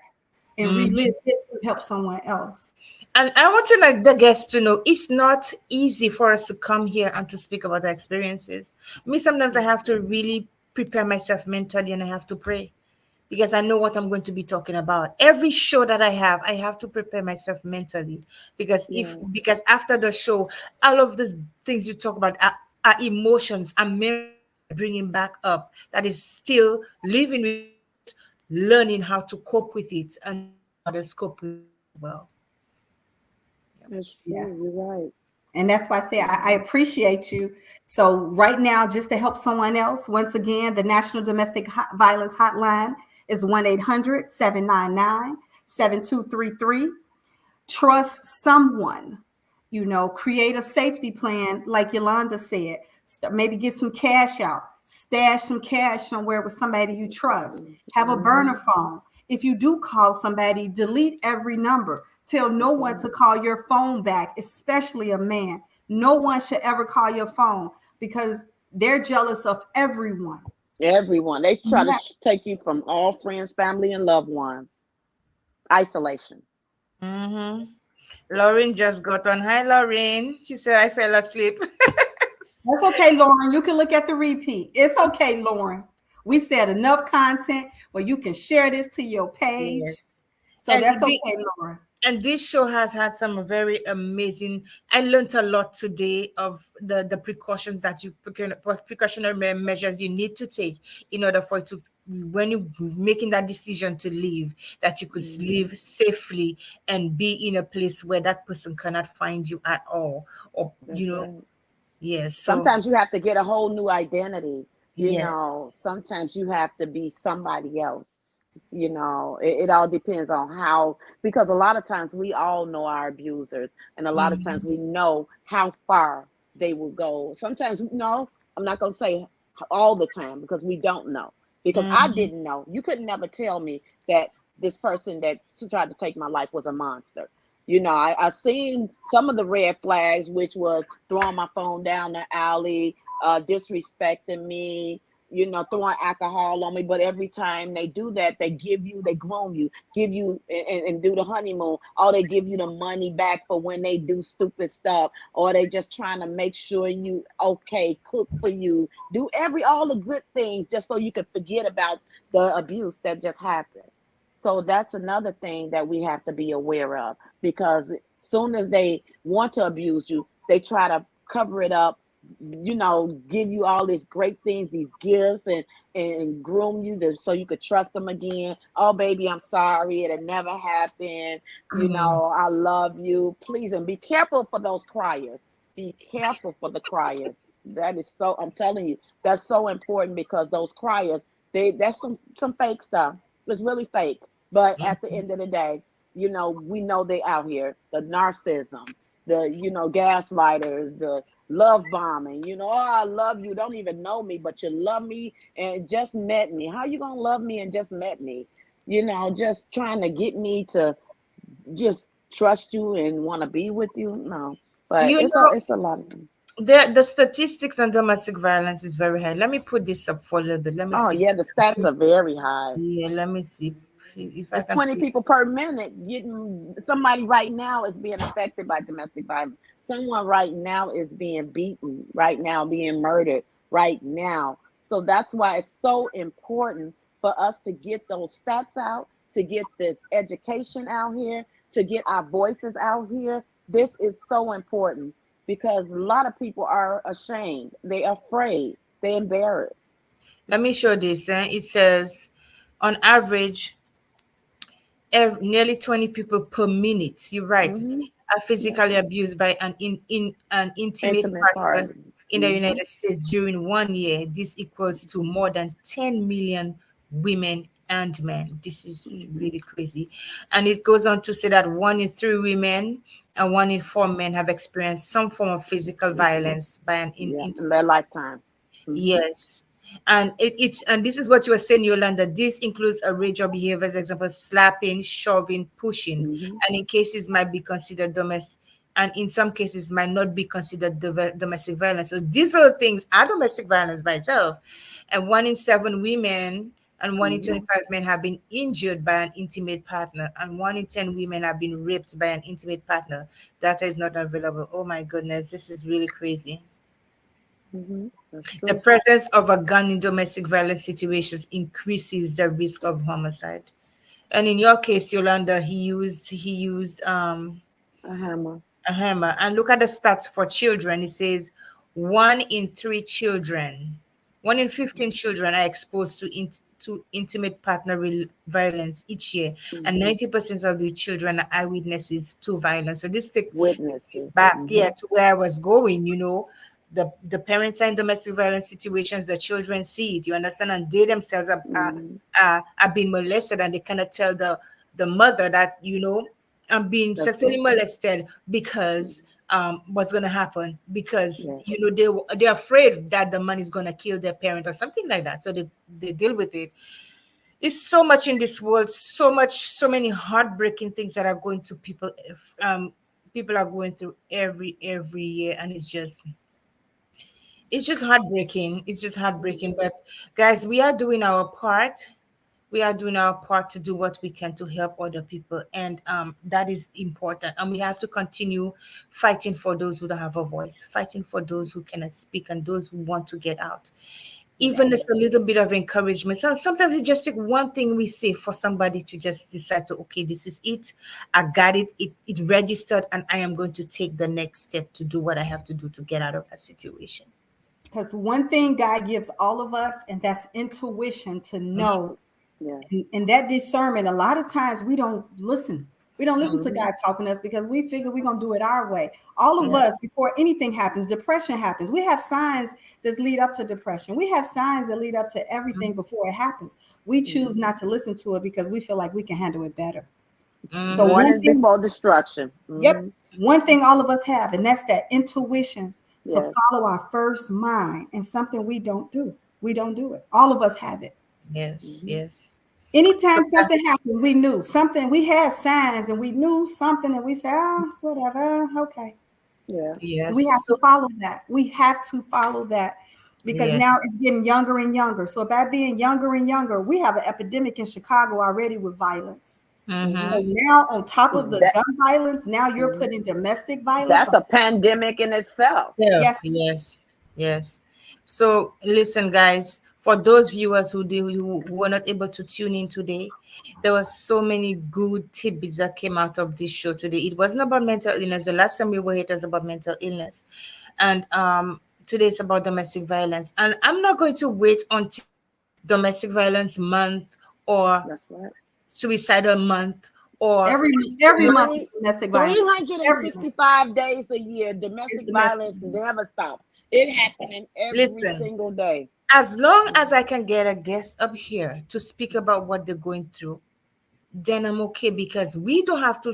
and Mhm. relive this to help someone else. And I want to like the guests to know it's not easy for us to come here and to speak about our experiences. Me, sometimes I have to really prepare myself mentally and I have to pray because I know what I'm going to be talking about. Every show that I have to prepare myself mentally Yeah. because after the show, all of these things you talk about are emotions and memories that we're bringing back up that is still living with us. We're just learning how to cope with it and to help others cope with it as well. That's true. Yes. You're right. And that's why I say I appreciate you. So, right now, just to help someone else, once again, the National Domestic Violence Hotline is 1-800-799-7233. Trust someone, create a safety plan, like Yolanda said. Maybe get some cash out, stash some cash somewhere with somebody you trust, have a burner Mm-hmm. phone. If you do call somebody, delete every number. Tell no That's one right. to call your phone back, especially a man. No one should ever call your phone because they're jealous of everyone. Everyone. They try to Yeah. take you from all friends, family, and loved ones. Isolation. Mm-hmm. Lauren just got on. Hi, Lauren. She said I fell asleep. That's okay, Lauren. You can look at the repeat. It's okay, Lauren. We said enough content where you can share this to your page. Yes. So And that's okay, Lauren. this show has had some very amazing. I learned a lot today of the precautions that precautionary measures you need to take in order for it to when you making that decision to leave, that you could Mhm. live safely and be in a place where that person cannot find you at all, or That's right. yes. So Sometimes you have to get a whole new identity. yes. Sometimes you have to be somebody else. It all depends on how, because a lot of times we all know our abusers, and a lot of times Mhm. we know how far they will go. Sometimes, no, I'm not going to say all the time because we don't know. Because I Mhm. didn't know. You could never tell me that this person that tried to take my life was a monster. I seen some of the red flags, which was throwing my phone down the alley, disrespecting me, throwing alcohol on me. But every time they do that, they groom you, give you, and do the honeymoon. Or they give you the money back for when they do stupid stuff, or they just trying to make sure you okay, cook for you, do all the good things just so you can forget about the abuse that just happened. So that's another thing that we have to be aware of, because soon as they want to abuse you, they try to cover it up, give you all these great things, these gifts, and groom you so you could trust them again. Oh, baby, I'm sorry, it'll never happen. Mhm. I love you. Please, and be careful for those criers. Be careful for the criers. That is so. I'm telling you, that's so important, because those criers, that's some fake stuff. It's really fake. But at the end of the day, we know they out here. The narcissism, the gaslighters, the love bombing. Oh, I love you. Don't even know me, but you love me and just met me. How you gonna love me and just met me? Just trying to get me to just trust you and want to be with you. No, but You it's a know, it's a lot of them. the statistics on domestic violence is very high. Let me put this up for a little bit. Let me Oh see. yeah, the stats are very high. Yeah, let me see if I It's can 20 put. people per minute getting, somebody right now is being affected by domestic violence. Someone right now is being beaten, right now being murdered, right now. So that's why it's so important for us to get those stats out, to get the education out here, to get our voices out here. This is so important, because a lot of people are ashamed, they're afraid, they're embarrassed. Let me show this. It says, on average, nearly 20 people per minute. You're right. Hmm. Are Yeah, physically abused by in an intimate intimate partner part. in the Hmm. United States during 1 year. This equals to more than 10 million women and men. This is Hmm. really crazy. And it goes on to say that 1 in 3 women and 1 in 4 men have experienced some form of physical violence by an Yeah, in intimate. their lifetime. Hmm. Yes. And it's and this is what you were saying, Yolanda. This includes a range of behaviors, example, slapping, shoving, pushing, Hmm. and in cases might be considered domestic and in some cases might not be considered domestic violence. So these are things are domestic violence by itself. And 1 in 7 women and 1 in 25 men have been injured by an intimate partner, and 1 in 10 women have been raped by an intimate partner. Data is not available. Oh my goodness, this is really crazy. That's The true. presence of a gun in domestic violence situations increases the risk of homicide. And in your case, Yolanda, he used A hammer. a hammer. And look at the stats for children. It says 1 in 3 children, 1 in 15 children are exposed to intimate partner violence each year, and 90% of the children are eyewitnesses to violence. So this take Witnesses. back, yeah, to where I was going. The parents are in domestic violence situations, the children see it, you understand, and they themselves are being molested, and they cannot tell the mother that, I'm being That's sexually true. molested because what's gonna happen, because Yes. they're afraid that the man is gonna kill their parent or something like that, so they deal with it. It's so much in this world, so many heartbreaking things that are going to people. People are going through every year, and it's just heartbreaking. It's just heartbreaking. But guys, we are doing our part. We are doing our part to do what we can to help other people, and that is important. And we have to continue fighting for those who don't have a voice, fighting for those who cannot speak, and those who want to get out. Even Yes. just a little bit of encouragement. So sometimes it just take one thing we say for somebody to just decide to, okay, this is it. I got it. It registered, and I am going to take the next step to do what I have to do to get out of that situation. Because one thing God gives all of us, and that's intuition to know. Yes. And that discernment, a lot of times we don't listen. We don't listen to Mhm. God talking to us because we figure we're going to do it our way. All of Yeah. us, before anything happens, depression happens. We have signs that lead up to depression. We have signs that lead up to everything before it happens. We choose not to listen to it because we feel like we can handle it better. So Mm-hmm. one Warning thing, before destruction. yep, one thing all of us have, and that's that intuition to Yes. follow our first mind, and something we don't do. We don't do it. All of us have it. Yes, yes. So Anytime something happened, we knew something. We had signs, and we knew something, and we said, "Oh, whatever, okay." Yeah. We yes, have to so follow that. We have to follow that because yes. now it's getting younger and younger. So by being younger and younger, we have an epidemic in Chicago already with violence. Mm-hmm. So now, on top of the That gun violence, now you're mhm. putting domestic violence That's on. a pandemic in itself. Yeah, Yes, yes, yes. So listen, guys, for those viewers who were not able to tune in today, there were so many good tidbits that came out of this show today. It wasn't about mental illness. The last time we were here, it was about mental illness, and today it's about domestic violence. And I'm not going to wait until domestic violence month or That's right. suicidal month or every month is Three, domestic violence. Every month 365 days a year, is domestic domestic violence violence. never stops. It happening every listen. single day. As long as I can get a guest up here to speak about what they're going through, then I'm okay, because we don't have to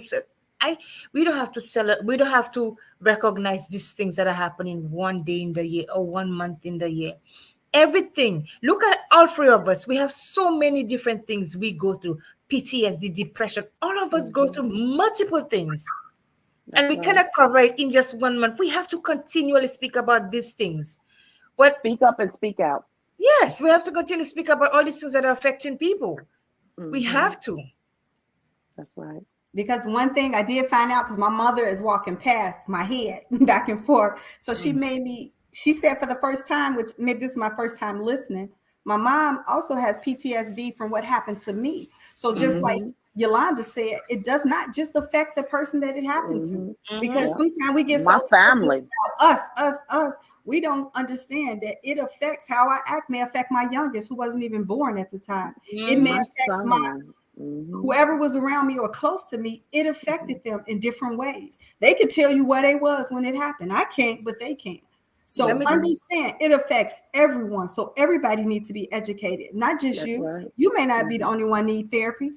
I we don't have to sell it. We don't have to recognize these things that are happening one day in the year or 1 month in the year. Everything. Look at all three of us. We have so many different things we go through. PTSD, depression. All of us go Mhm. through multiple things. And That's we right. cannot cover it in just 1 month. We have to continually speak about these things. But Speak up and speak out. yes, we have to continue to speak about all these things that are affecting people. We Hmm. have to. That's right. Because one thing I did find out, because my mother is walking past my head back and forth. So she Mm. made me, she said for the first time, which maybe this is my first time listening, my mom also has PTSD from what happened to me. So just Mm-hmm. like Hmm. Yolanda said, it does not just affect the person that it happened to. Hmm. Mm-hmm. Because Yeah. sometimes we get My so selfish family. about us. We don't understand that it affects how I act, may affect my youngest who wasn't even born at the time. It may Mm-hmm. My affect my son. Hmm. whoever was around me or close to me, it affected them in different ways. They could tell you where they was when it happened. I can't, but they can. Let So me. Hmm. understand it affects everyone. So everybody needs to be educated, not just That's you. right. You may not be the Hmm. only one need therapy.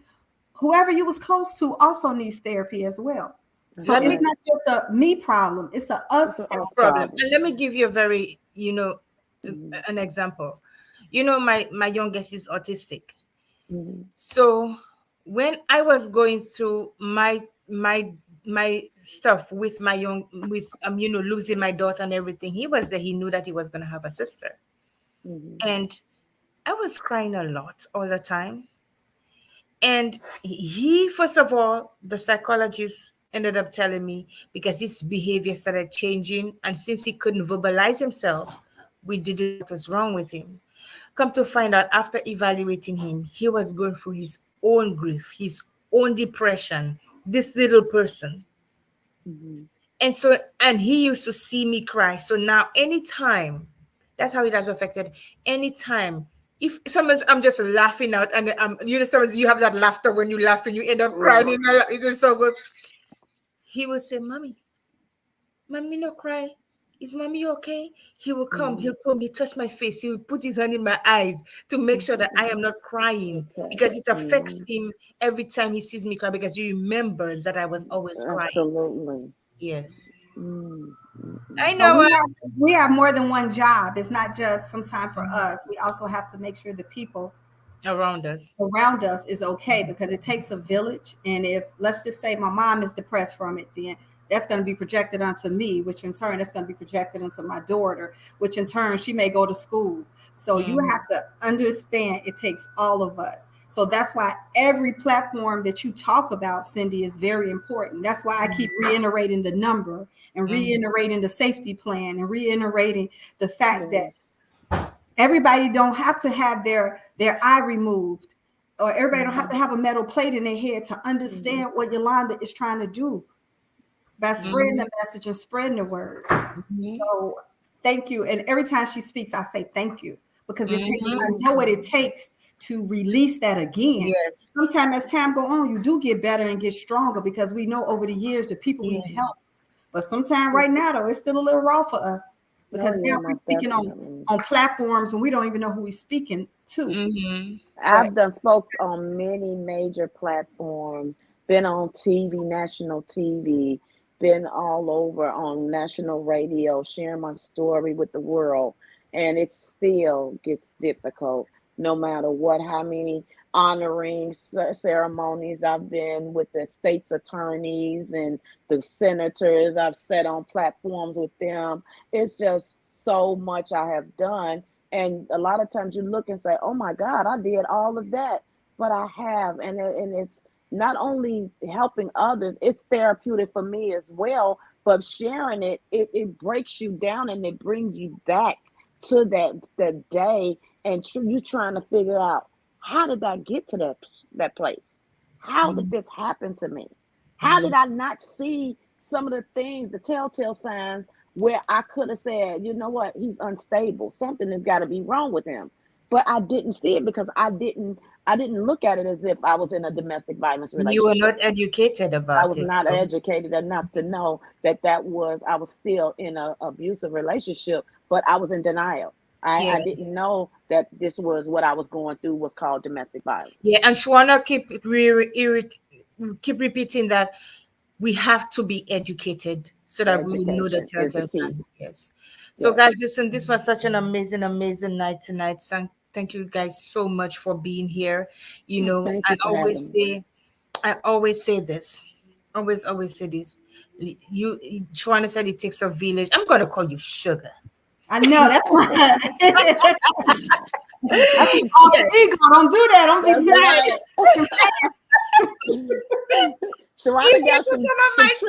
Whoever you was close to also needs therapy as well. That's So Let it's me. right. not just a me problem, it's a It's us an This us problem. problem, problem. and let me give you a very, Hmm. an example. My youngest is autistic. Hmm. So when I was going through my my stuff with my young with losing my daughter and everything. He was there. He knew that he was going to have a sister, and I was crying a lot all the time. And he, first of all, the psychologist ended up telling me, because his behavior started changing, and since he couldn't verbalize himself, we didn't know what was wrong with him. Come to find out, after evaluating him, he was going through his own grief, his own depression, this little person. And so, and he used to see me cry. So now, anytime, that's how it has affected. Anytime, if sometimes I'm just laughing out, and sometimes you have that laughter when you laugh and you end up crying. It is so good. He will say, Mommy, no cry. Is Mommy okay? He will come, he'll pull me, touch my face, he will put his hand in my eyes to make sure that I am not crying, because it affects him every time he sees me cry, because he remembers that I was always crying. Absolutely. Yes. I know. So we have more than one job. It's not just sometimes for us. We also have to make sure the people around us is okay, because it takes a village. And if, let's just say, my mom is depressed from it, then that's going to be projected onto me, which in turn that's going to be projected onto my daughter, which in turn she may go to school. So you have to understand it takes all of us. So that's why every platform that you talk about, Cindy, is very important. That's why I keep reiterating the number and reiterating the safety plan and reiterating the fact that everybody don't have to have their eye removed, or everybody don't have to have a metal plate in their head to understand what Yolanda is trying to do by spreading the message and spreading the word. So thank you. And every time she speaks, I say thank you, because I know what it takes to release that again. Yes. Sometimes as time go on, you do get better and get stronger, because we know over the years the people we've helped. But sometimes right now, though, it's still a little raw for us, because now we're speaking on platforms and we don't even know who we're speaking to. I've done spoke on many major platforms, been on TV, national TV, been all over on national radio, sharing my story with the world. And it still gets difficult, no matter what, how many honoring ceremonies I've been with the state's attorneys and the senators. I've sat on platforms with them. It's just so much I have done. And a lot of times you look and say, oh my God, I did all of that. But I have. And it's not only helping others, it's therapeutic for me as well. But sharing it breaks you down and it brings you back to that day. And you trying to figure out, how did I get to that place? How did this happen to me? How did I not see some of the things, the telltale signs, where I could have said, you know what, he's unstable. Something has got to be wrong with him. But I didn't see it because I didn't look at it as if I was in a domestic violence relationship. You were not educated about it. I was not educated enough to know that I was still in an abusive relationship, but I was in denial. I didn't know that this was what I was going through was called domestic violence. Yeah, and Shwana keep repeating that we have to be educated so that we will know the telltale signs. Yes. So guys, listen, this was such an amazing night tonight. Thank you guys so much for being here. You know, I always say this. Always say this. Shwana said it takes a village. I'm gonna call you Sugar. I know, that's why. That's all the ego. Don't do that. Don't be sad. Shwana got some tricks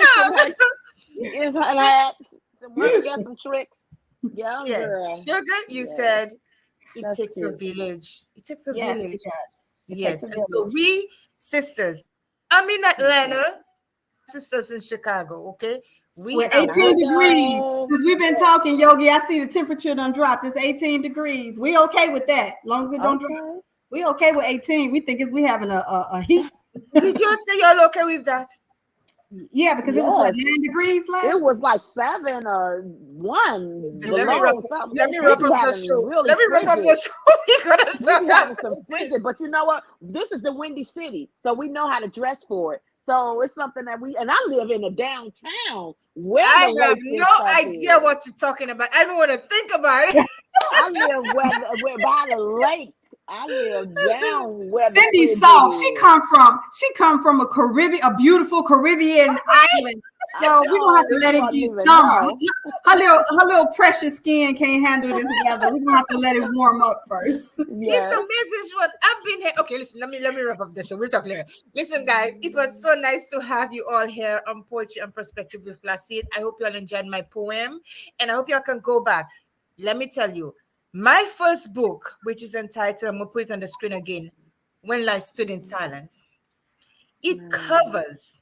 in her hat. Shwana got some tricks. Yeah, girl. Sugar, you said it takes a village. It takes a village. It does. Yes. And so we sisters, I'm in Atlanta, sisters in Chicago, okay? We're 18 degrees. Since we've been talking, Yogi, I see the temperature done dropped. It's 18 degrees. We okay with that. As long as it don't drop. We okay with 18. We think we having a heat. Did you say y'all okay with that? Yeah, because it was like 9 degrees last. It was like 7 or 1. Let me rub up the show. Let me rub up the show. We're having some frigid, but you know what? This is the Windy City, so we know how to dress for it. So it's something that and I live in a downtown. Where I have no idea what you're talking about. I don't want to think about it. I live where by the lake I live down where the Cindy frigid soft. She is. come from a beautiful Caribbean island. I So we don't know, have to let you it wouldn't be even summer. know. Her little precious skin can't handle this weather. We're gonna have to let it warm up first. It's Yes. amazing, Shwan. I've been here. Okay, listen, let me wrap up the show. We'll talk later. Listen, guys, it was so nice to have you all here on Poetry and Perspective with Placide. I hope you all enjoyed my poem, and I hope you all can go back. Let me tell you, my first book, which is entitled, I'm gonna put it on the screen again, When Life Stood in Silence. It covers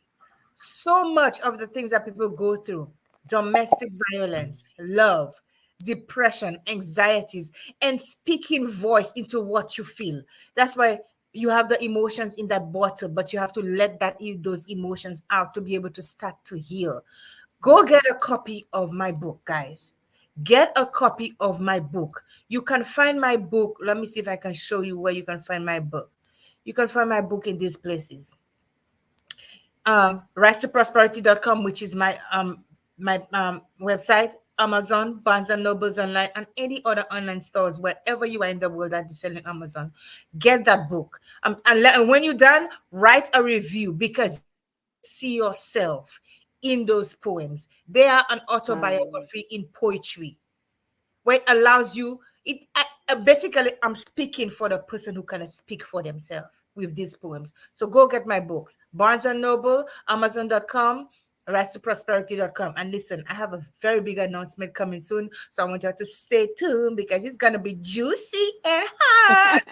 so much of the things that people go through: domestic violence, love, depression, anxieties, and speaking voice into what you feel. That's why you have the emotions in that bottle, but you have to let those emotions out to be able to start to heal. Go get a copy of my book, guys. Get a copy of my book. You can find my book. Let me see if I can show you where you can find my book. You can find my book in these places: rise2prosperity.com, which is my website, Amazon, Barnes and Nobles online, and any other online stores wherever you are in the world that is selling Amazon. Get that book. And when you're done, write a review, because you will see yourself in those poems. They are an autobiography in poetry, where it allows you basically, I'm speaking for the person who cannot speak for themselves with these poems. So go get my books: Barnes and Noble, Amazon.com, rise2prosperity.com. And listen, I have a very big announcement coming soon, so I want you to stay tuned, because it's gonna be juicy and hot.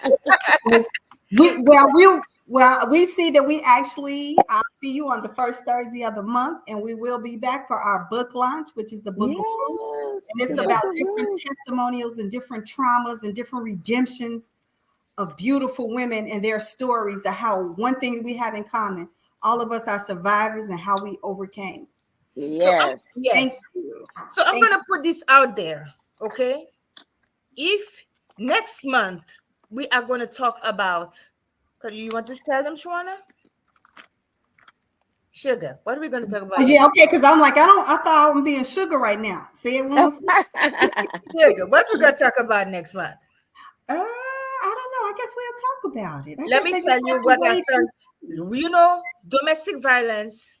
We see that we actually I'll see you on the first Thursday of the month, and we will be back for our book launch, which is the book of Proof. Yes. And it's about different testimonials and different traumas and different redemptions of beautiful women and their stories of how one thing we have in common: all of us are survivors and how we overcame. Yes. Thank Yes. you. So I'm gonna put this out there, okay? If next month we are going to talk about, you want to tell them, Shwana? Sugar. What are we going to talk about? Oh, yeah, okay, because I'm like, I thought I'm being sugar right now. Say it one more time. Sugar. What are we going to talk about next month? I don't know. I guess we'll talk about it. Let me tell you what I found. You know, domestic violence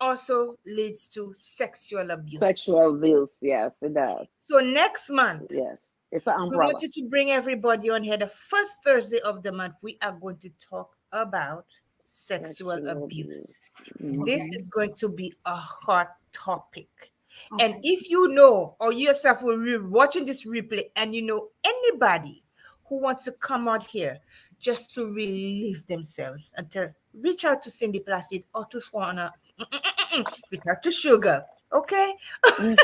also leads to sexual abuse. Sexual abuse. Yes, it does. So next month, yes, it's an we umbrella. want you to bring everybody on here. The first Thursday of the month, we are going to talk about sexual abuse. This is going to be a hot topic. Okay. And if you know, or you yourself will be watching this replay, and you know anybody who wants to come out here just to relieve themselves, and to reach out to Cindy Placide or to Shwana, reach out to Sugar. Okay. Sugar,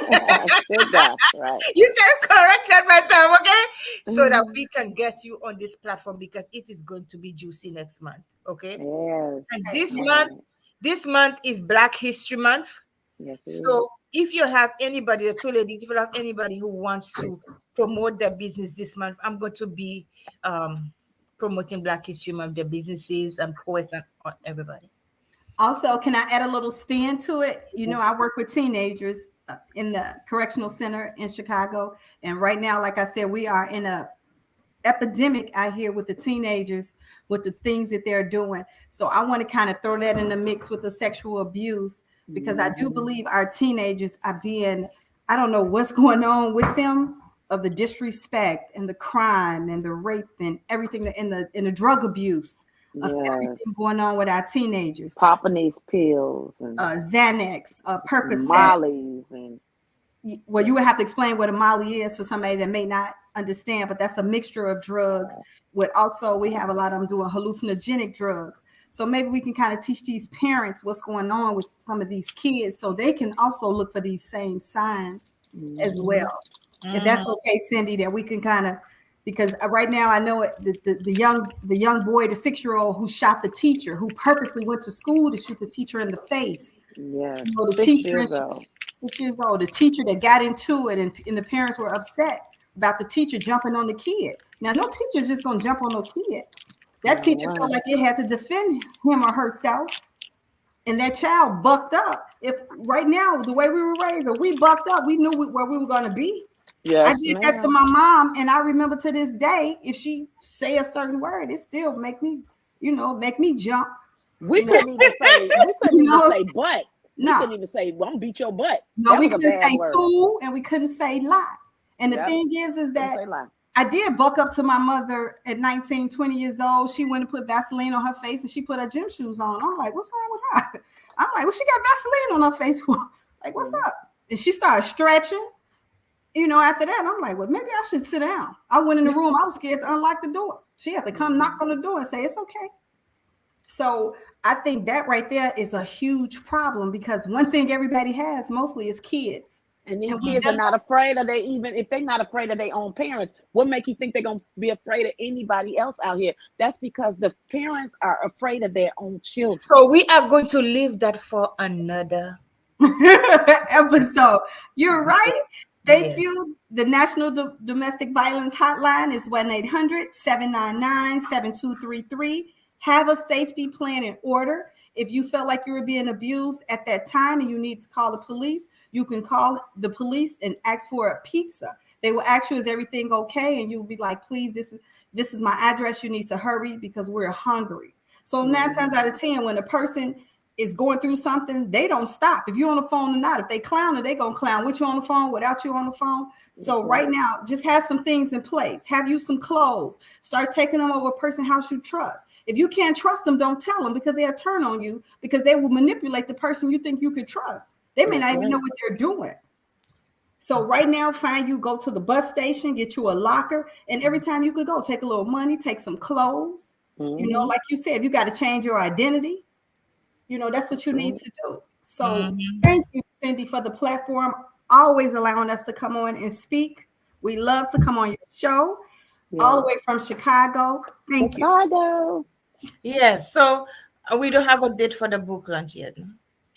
right. You said corrected myself, okay? So that we can get you on this platform, because it is going to be juicy next month. Okay. Yes. And this month is Black History Month. Yes. So if you have anybody, the two ladies, if you have anybody who wants to promote their business this month, I'm going to be promoting Black History Month, their businesses and poets and everybody. Also, can I add a little spin to it? You know, I work with teenagers in the correctional center in Chicago. And right now, like I said, we are in a epidemic out here with the teenagers, with the things that they're doing. So I want to kind of throw that in the mix with the sexual abuse, because I do believe our teenagers are being, I don't know what's going on with them, of the disrespect and the crime and the rape and everything, in the drug abuse. Of everything going on with our teenagers, popping these pills and Xanax, Percocet, Molly's, and well, you would have to explain what a Molly is for somebody that may not understand, but that's a mixture of drugs. With also, we have a lot of them doing hallucinogenic drugs. So maybe we can kind of teach these parents what's going on with some of these kids, so they can also look for these same signs as well. If that's okay, Cindy, that we can kind of. Because right now I know the young boy, the 6-year-old who shot the teacher, who purposely went to school to shoot the teacher in the face. Yes, you know, the 6 years old. 6 years old, the teacher that got into it, and the parents were upset about the teacher jumping on the kid. Now, no teacher is just gonna jump on no kid. That teacher felt like it had to defend him or herself, and that child bucked up. If right now, the way we were raised, if we bucked up, we knew where we were gonna be. I Yes, did that to ma'am. my mom, and I remember to this day, if she say a certain word, it still make me, make me jump. We You know, couldn't even say we couldn't you even know, say butt. We no, couldn't even say, well, I'm gonna beat your butt. no, That we was a couldn't bad say word. fool, and we couldn't say lie. And the Yep. thing is Couldn't that say lie. I did buck up to my mother at 19, 20 years old. She went and put Vaseline on her face, and she put her gym shoes on. I'm like, what's wrong with her? I'm like, what she got Vaseline on her face for? Like, what's Mhm. up? And she started stretching. After that, I'm like, well, maybe I should sit down. I went in the room. I was scared to unlock the door. She had to come knock Mhm. on the door and say, it's okay. So I think that right there is a huge problem because one thing everybody has mostly is kids. And And these we kids are just not afraid of they even if they're not afraid of their own parents. What make you think they're gonna be afraid of anybody else out here? That's because the parents are afraid of their own children. So we are going to leave that for another. episode. You're right. Thank Yes. you. The National Domestic Violence Hotline is 1-800-799-7233. Have a safety plan in order. If you felt like you were being abused at that time and you need to call the police, you can call the police and ask for a pizza. They will ask you, is everything okay? And you'll be like, please, this is my address. You need to hurry because we're hungry. So 9 times Mhm. out of 10, when a person is going through something, they don't stop. If you're on the phone or not, if they clown, they gonna clown with you on the phone, without you on the phone. That's So right right. now, just have some things in place. Have you some clothes. Start taking them over a person house you trust. If you can't trust them, don't tell them because they'll turn on you because they will manipulate the person you think you could trust. They may That's not even right. know what they're doing. So right now, find you go to the bus station, get you a locker, and every time you could go, take a little money, take some clothes. Mhm. Like you said, if you got to change your identity, that's what That's you need right. to do. So Mhm. thank you, Cindy, for the platform, always allowing us to come on and speak. We love to come on your show, all the Yes. way from Chicago. Thank you. Chicago. Yes. So we don't have a date for the book launch yet. No?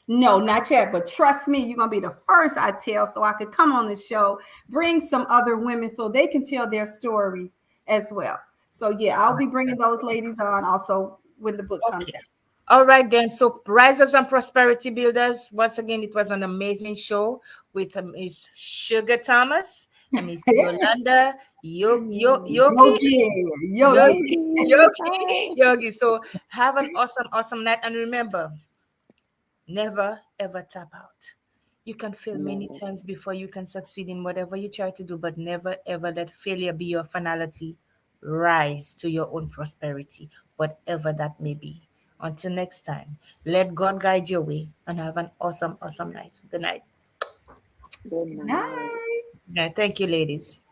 No, not yet, but trust me, you're gonna be the first I tell, so I could come on the show, bring some other women so they can tell their stories as well. So yeah, I'll be bringing those ladies on also when the book comes Okay. out. All right then. So Risers and Prosperity Builders. Once again, it was an amazing show with Miss Sugar Thomas and Miss Yolanda Yogi. Yogi, Yogi, Yogi. Yogi. Yogi, Hi. Yogi. So have an awesome, awesome night. And remember, never ever tap out. You can fail many Never. times before you can succeed in whatever you try to do, but never ever let failure be your finality. Rise to your own prosperity, whatever that may be. Until next time, let God guide your way and have an awesome, awesome night. Good night. Good Good night. night. Yeah, thank you, ladies.